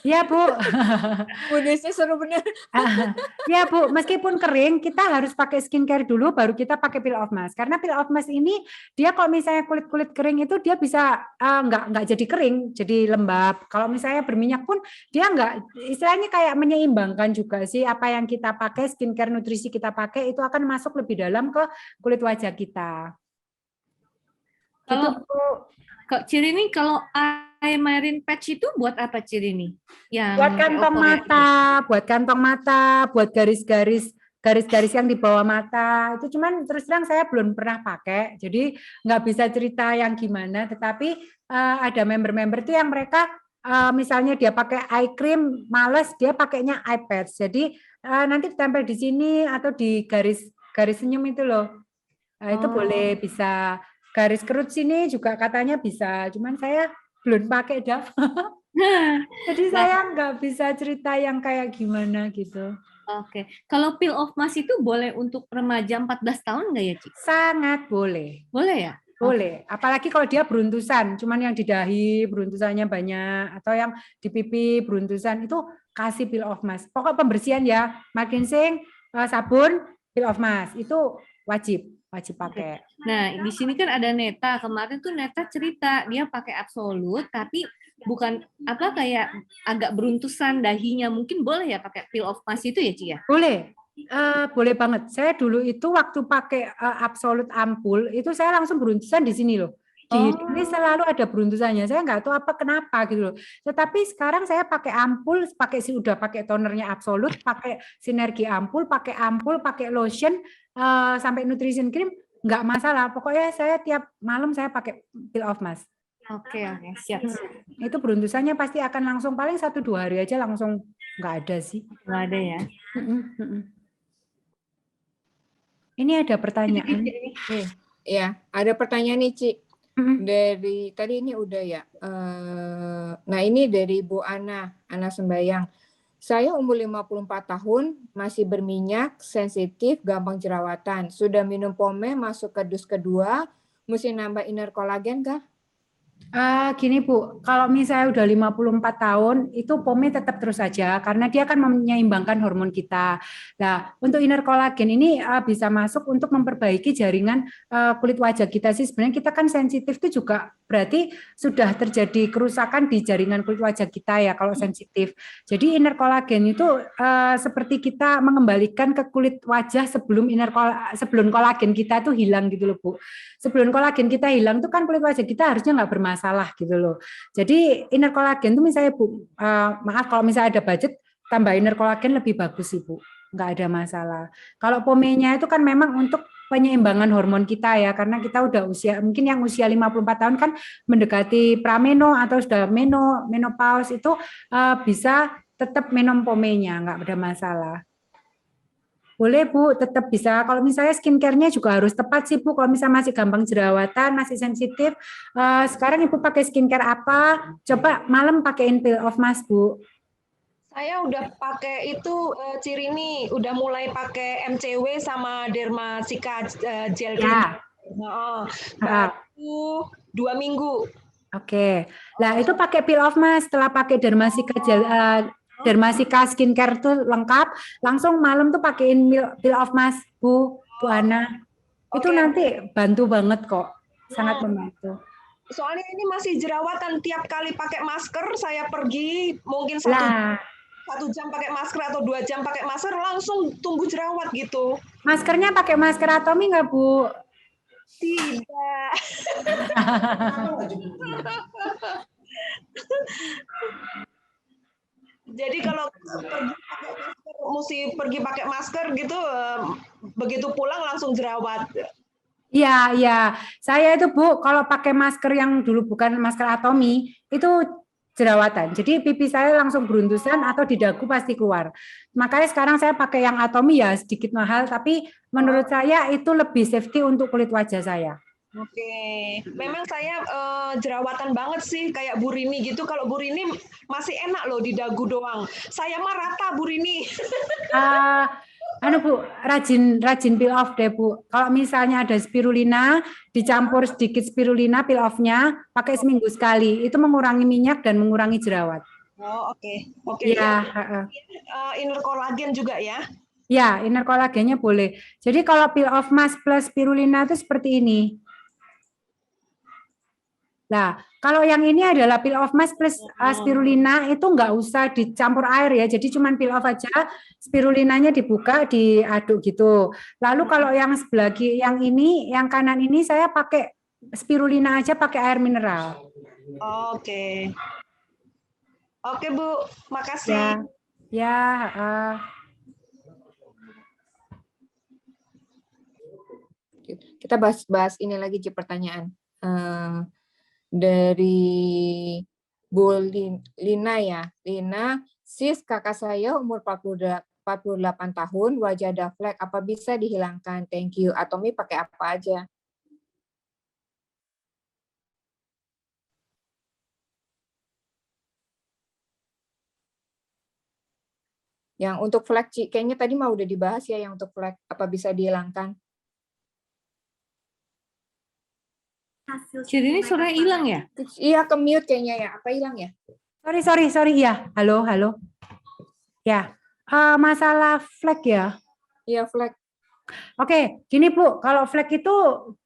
Ya Bu. Budesnya seru bener. Ya Bu, meskipun kering, kita harus pakai skincare dulu, baru kita pakai Peel Off Mask. Karena Peel Off Mask ini, dia kalau misalnya kulit kering itu dia bisa nggak jadi kering, jadi lembab. Kalau misalnya berminyak pun, dia nggak, istilahnya kayak menyeimbangkan juga sih apa yang kita pakai, skincare nutrisi kita pakai itu akan masuk lebih dalam ke kulit wajah kita. Kalau Kak Cirini, kalau Marine patch itu buat apa Cirini? Buat kantong mata, buat garis-garis yang di bawah mata. Itu cuman terus terang saya belum pernah pakai, jadi nggak bisa cerita yang gimana. Tetapi ada member-member itu yang mereka misalnya dia pakai eye cream, males dia pakainya eye patch. Jadi nanti ditempel di sini atau di garis senyum itu loh. Itu boleh, bisa. Garis kerut sini juga katanya bisa, cuman saya belum pakai Daf. Jadi saya nggak bisa cerita yang kayak gimana gitu. Oke. Kalau Peel Off Mask itu boleh untuk remaja 14 tahun nggak ya, Ci? Sangat boleh. Boleh ya? Boleh. Apalagi kalau dia beruntusan, cuman yang di dahi beruntusannya banyak, atau yang di pipi beruntusan, itu kasih Peel Off Mask. Pokok pembersihan ya, cleansing, sabun, Peel Off Mask. Itu wajib pakai. Nah, di sini kan ada Neta. Kemarin tuh Neta cerita dia pakai absolut, tapi bukan apa kayak agak beruntusan dahinya. Mungkin boleh ya pakai Peel Off Mask itu ya, Ci ya? Boleh. Boleh banget. Saya dulu itu waktu pakai absolut ampul, itu saya langsung beruntusan di sini loh. Di hidung ini selalu ada beruntusannya. Saya nggak tahu apa kenapa gitu loh. Tetapi sekarang saya pakai ampul, udah pakai tonernya absolut, pakai sinergi ampul, pakai lotion, sampai nutrition cream, nggak masalah. Pokoknya saya tiap malam saya pakai Peel Off Mask. Oke, siap. Itu beruntusannya pasti akan langsung paling 1-2 hari aja langsung nggak ada sih. Nggak ada ya. Ini ada pertanyaan. Ya, ada pertanyaan nih, Ci. Dari tadi ini udah ya. Nah, ini dari Bu Ana Sembayang. Saya umur 54 tahun, masih berminyak, sensitif, gampang jerawatan. Sudah minum pome, masuk ke dus kedua, mesti nambah inner kolagen kah? Gini Bu, kalau misalnya udah 54 tahun, itu POME tetap terus saja, karena dia akan menyeimbangkan hormon kita. Nah, untuk inner collagen ini bisa masuk untuk memperbaiki jaringan kulit wajah kita sih. Sebenarnya kita kan sensitif itu juga berarti sudah terjadi kerusakan di jaringan kulit wajah kita ya, kalau sensitif. Jadi inner collagen itu seperti kita mengembalikan ke kulit wajah sebelum kolagen kita itu hilang gitu loh Bu. Sebelum kolagen kita hilang itu kan kulit wajah kita harusnya nggak bermasalah gitu loh. Jadi inner collagen itu misalnya Bu, maaf kalau misalnya ada budget tambah inner collagen lebih bagus sih Bu, nggak ada masalah. Kalau POME-nya itu kan memang untuk penyeimbangan hormon kita ya, karena kita udah usia, mungkin yang usia 54 tahun kan mendekati prameno atau sudah menopause itu bisa tetap minum POME-nya, nggak ada masalah. Boleh Bu, tetap bisa. Kalau misalnya skincare-nya juga harus tepat sih Bu. Kalau misalnya masih gampang jerawatan, masih sensitif, sekarang Ibu pakai skincare apa? Coba malam pakaiin Peel Off Mask Bu. Saya udah pakai itu Cirini, udah mulai pakai MCW sama Dermasika gel cream. Baru 2 minggu. Oke. Nah, itu pakai Peel Off Mask setelah pakai Dermasika gel Dermasika skincare tuh lengkap, langsung malam tuh pakein Peel Off Mask Bu Ana. Itu nanti bantu banget kok, sangat membantu. Soalnya ini masih jerawatan, tiap kali pakai masker saya pergi mungkin 1 jam pakai masker atau 2 jam pakai masker langsung tumbuh jerawat gitu. Maskernya pakai masker Atomy nggak Bu? Tidak. Jadi kalau pergi pakai masker gitu, begitu pulang langsung jerawat. Iya, iya. Saya itu Bu, kalau pakai masker yang dulu bukan masker Atomy, itu jerawatan. Jadi pipi saya langsung beruntusan atau di dagu pasti keluar. Makanya sekarang saya pakai yang Atomy ya sedikit mahal, tapi menurut saya itu lebih safety untuk kulit wajah saya. Oke, memang saya jerawatan banget sih kayak Bu Rini gitu. Kalau Bu Rini masih enak loh di dagu doang. Saya mah rata Bu Rini. Bu, rajin peel off deh Bu. Kalau misalnya ada spirulina, dicampur sedikit spirulina peel off-nya, pakai seminggu sekali. Itu mengurangi minyak dan mengurangi jerawat. Oh oke. Ya. Inner collagen juga ya? Ya, inner collagennya boleh. Jadi kalau peel off mask plus spirulina itu seperti ini. Nah, kalau yang ini adalah peel off mask plus spirulina itu nggak usah dicampur air ya, jadi cuma peel off aja, spirulinanya dibuka, diaduk gitu. Lalu kalau yang sebelah yang ini, yang kanan ini saya pakai spirulina aja pakai air mineral. Oke. Oke Bu, makasih. Kita bahas ini lagi pertanyaan. Dari Bu Lina ya. Lina, sis kakak saya umur 48 tahun, wajah ada flek, apa bisa dihilangkan? Thank you. Atomy pakai apa aja? Yang untuk flek, kayaknya tadi mau udah dibahas ya yang untuk flek, apa bisa dihilangkan? Jadi ini suaranya hilang ya? Iya, ke mute kayaknya ya. Apa hilang ya? Sorry. Iya, halo. Ya, masalah flek ya? Iya, flek. Oke, gini Bu, kalau flek itu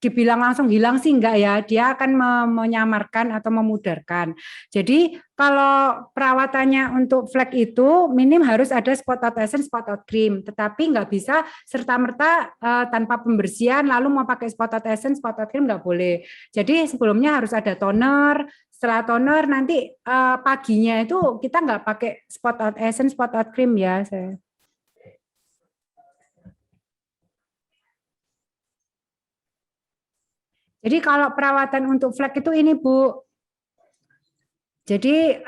dibilang langsung hilang sih enggak ya, dia akan menyamarkan atau memudarkan. Jadi kalau perawatannya untuk flek itu minim harus ada spot out essence, spot out cream, tetapi enggak bisa serta-merta tanpa pembersihan lalu mau pakai spot out essence, spot out cream enggak boleh. Jadi sebelumnya harus ada toner, setelah toner nanti paginya itu kita enggak pakai spot out essence, spot out cream ya saya. Jadi kalau perawatan untuk flek itu ini Bu. Jadi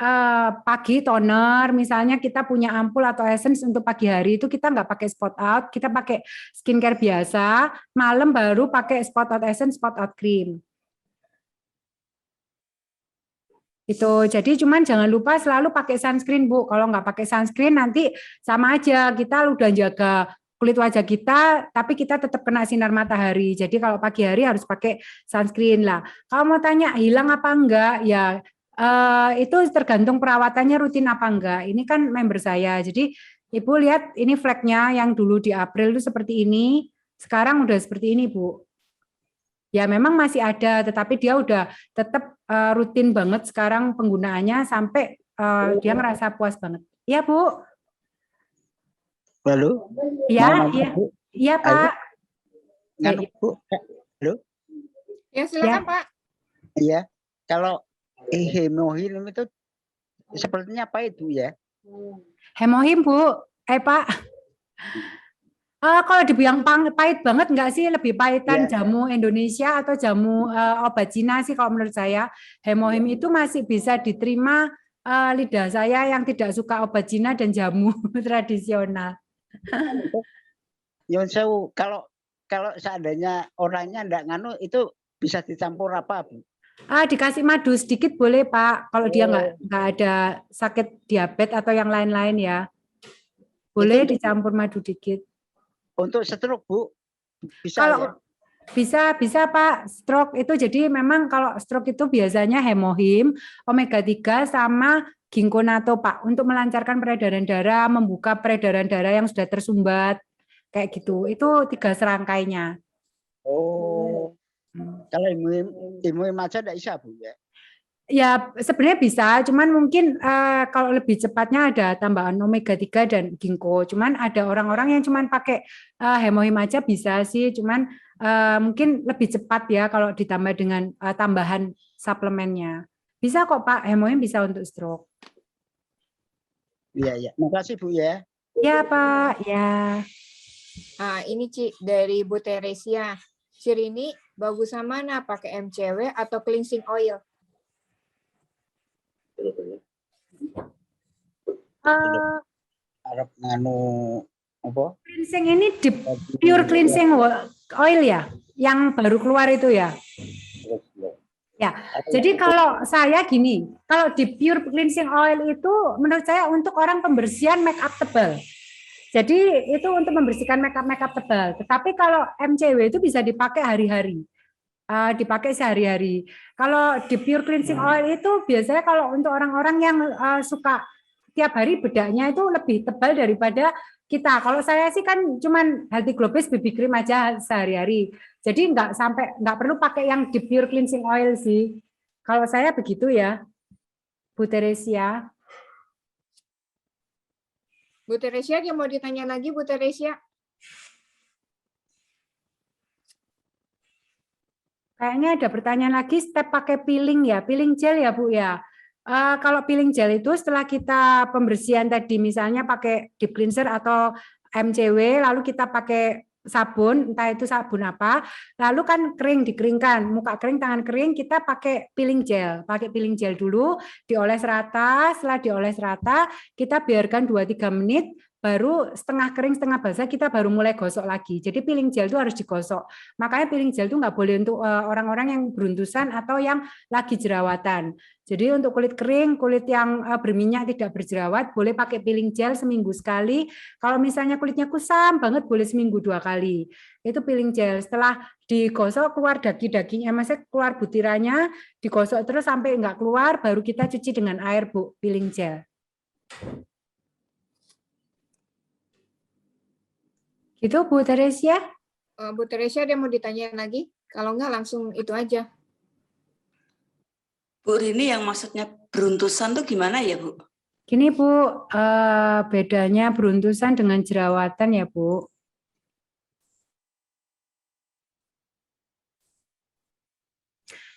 pagi toner, misalnya kita punya ampul atau essence untuk pagi hari itu kita nggak pakai spot out, kita pakai skincare biasa, malam baru pakai spot out essence, spot out cream. Itu jadi cuman jangan lupa selalu pakai sunscreen Bu. Kalau nggak pakai sunscreen nanti sama aja kita udah jaga kulit wajah kita, tapi kita tetap kena sinar matahari. Jadi kalau pagi hari harus pakai sunscreen lah. Kalau mau tanya hilang apa enggak, ya itu tergantung perawatannya rutin apa enggak. Ini kan member saya. Jadi Ibu lihat ini flagnya yang dulu di April itu seperti ini, sekarang udah seperti ini, Bu. Ya memang masih ada, tetapi dia udah tetap rutin banget sekarang penggunaannya sampai dia ngerasa puas banget. Iya, Bu. Halo? Iya, iya. Iya, Pak. Nganu, Bu. Halo? Ya, silakan, Ya. Pak. Iya. Kalau hemohim itu sepertinya apa itu ya? Hemohim, Bu. Pak. Kalau dibilang pahit banget enggak sih, lebih pahitan jamu Indonesia atau jamu obat Cina sih kalau menurut saya. Hemohim itu masih bisa diterima lidah saya yang tidak suka obat Cina dan jamu tradisional. Yang sewu, kalau seandainya orangnya enggak nganu itu bisa dicampur apa, Bu? Dikasih madu sedikit boleh, Pak. Kalau dia nggak ada sakit diabetes atau yang lain-lain ya. Boleh dicampur madu dikit. Untuk stroke, Bu? Bisa Kalau ya? bisa Pak, stroke itu jadi memang kalau stroke itu biasanya hemohim, omega 3 sama ginkgonato, Pak, untuk melancarkan peredaran darah, membuka peredaran darah yang sudah tersumbat kayak gitu. Itu 3 serangkainya. Oh. Kalau imun aja enggak bisa, Bu ya? Ya sebenarnya bisa, cuman mungkin kalau lebih cepatnya ada tambahan omega 3 dan ginkgo. Cuman ada orang-orang yang cuman pakai hemohim aja bisa sih, cuman mungkin lebih cepat ya kalau ditambah dengan tambahan suplemennya. Bisa kok Pak, hemohim bisa untuk stroke. Iya, iya. Makasih Bu ya. Ya Pak, ya. Ini Ci dari Bu Teresia. Cirini bagusan mana, pakai MCW atau cleansing oil? Arab nganu apa? Cleansing ini pure cleansing oil ya, yang baru keluar itu ya. Ya, jadi kalau saya gini, kalau di pure cleansing oil itu menurut saya untuk orang pembersihan make up tebal. Jadi itu untuk membersihkan make up tebal. Tetapi kalau MCW itu bisa dipakai hari-hari, dipakai sehari-hari. Kalau di pure cleansing oil itu biasanya kalau untuk orang-orang yang suka tiap hari bedaknya itu lebih tebal daripada kita. Kalau saya sih kan cuman Healthy Glow Base BB cream aja sehari-hari. Jadi nggak perlu pakai yang di pure cleansing oil sih. Kalau saya begitu ya, Bu Teresia. Bu Teresia, dia mau ditanya lagi, Bu Teresia? Kayaknya ada pertanyaan lagi, step pakai peeling ya, peeling gel ya Bu ya. Kalau peeling gel itu setelah kita pembersihan tadi, misalnya pakai deep cleanser atau MCW, lalu kita pakai sabun, entah itu sabun apa, lalu kan kering, dikeringkan, muka kering, tangan kering, kita pakai peeling gel dulu, dioles rata, setelah dioles rata, kita biarkan 2-3 menit, baru setengah kering, setengah basah, kita baru mulai gosok lagi. Jadi peeling gel itu harus digosok. Makanya peeling gel itu nggak boleh untuk orang-orang yang beruntusan atau yang lagi jerawatan. Jadi untuk kulit kering, kulit yang berminyak tidak berjerawat, boleh pakai peeling gel seminggu sekali. Kalau misalnya kulitnya kusam banget, boleh seminggu 2 kali. Itu peeling gel. Setelah digosok keluar daging-dagingnya, maksudnya keluar butirannya, digosok terus sampai nggak keluar, baru kita cuci dengan air, Bu, peeling gel. Gitu Bu Teresia? Bu Teresia, dia mau ditanya lagi? Kalau enggak langsung itu aja. Bu Rini, yang maksudnya beruntusan tuh gimana ya Bu? Gini Bu, bedanya beruntusan dengan jerawatan ya Bu.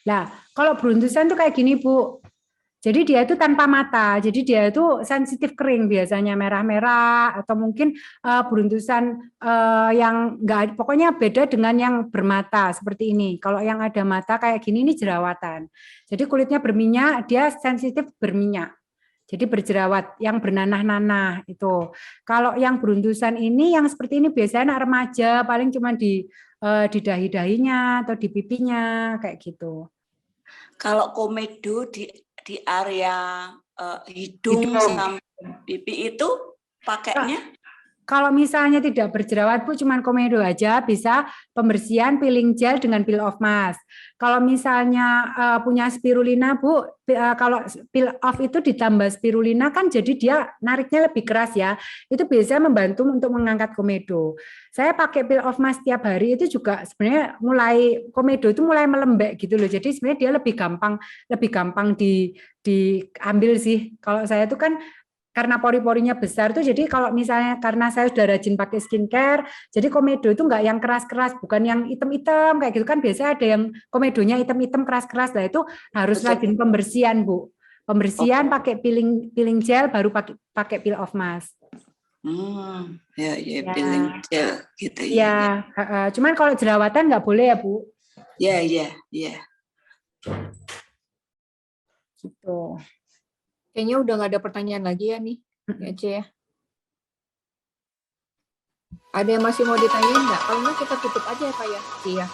Nah, kalau beruntusan tuh kayak gini Bu. Jadi dia itu tanpa mata, jadi dia itu sensitif kering biasanya merah-merah atau mungkin beruntusan yang enggak, pokoknya beda dengan yang bermata seperti ini. Kalau yang ada mata kayak gini ini jerawatan. Jadi kulitnya berminyak, dia sensitif berminyak. Jadi berjerawat, yang bernanah-nanah itu. Kalau yang beruntusan ini, yang seperti ini biasanya anak remaja, paling cuma di dahi-dahinya atau di pipinya kayak gitu. Kalau komedo di area hidung sama pipi itu pakainya? Kalau misalnya tidak berjerawat, Bu, cuman komedo aja, bisa pembersihan peeling gel dengan peel off mask. Kalau misalnya punya spirulina, Bu, kalau peel off itu ditambah spirulina kan jadi dia nariknya lebih keras ya. Itu biasanya membantu untuk mengangkat komedo. Saya pakai peel off mask tiap hari itu juga sebenarnya komedo itu mulai melembek gitu loh. Jadi sebenarnya dia lebih gampang diambil sih. Kalau saya itu kan karena pori-porinya besar tuh, jadi kalau misalnya karena saya sudah rajin pakai skincare, jadi komedo itu enggak yang keras-keras, bukan yang hitam-hitam kayak gitu kan, biasanya ada yang komedonya hitam-hitam keras-keras, lah itu harus rajin pembersihan, Bu. Pembersihan pakai peeling gel, baru pakai peel off mask. Ya, peeling gel gitu ya. Cuman kalau jerawatan nggak boleh ya, Bu. Ya. Gitu. Kayaknya udah nggak ada pertanyaan lagi ya nih, ya Ce ya. Ada yang masih mau ditanyain nggak? Kalau nggak kita tutup aja ya Pak ya, Ce ya.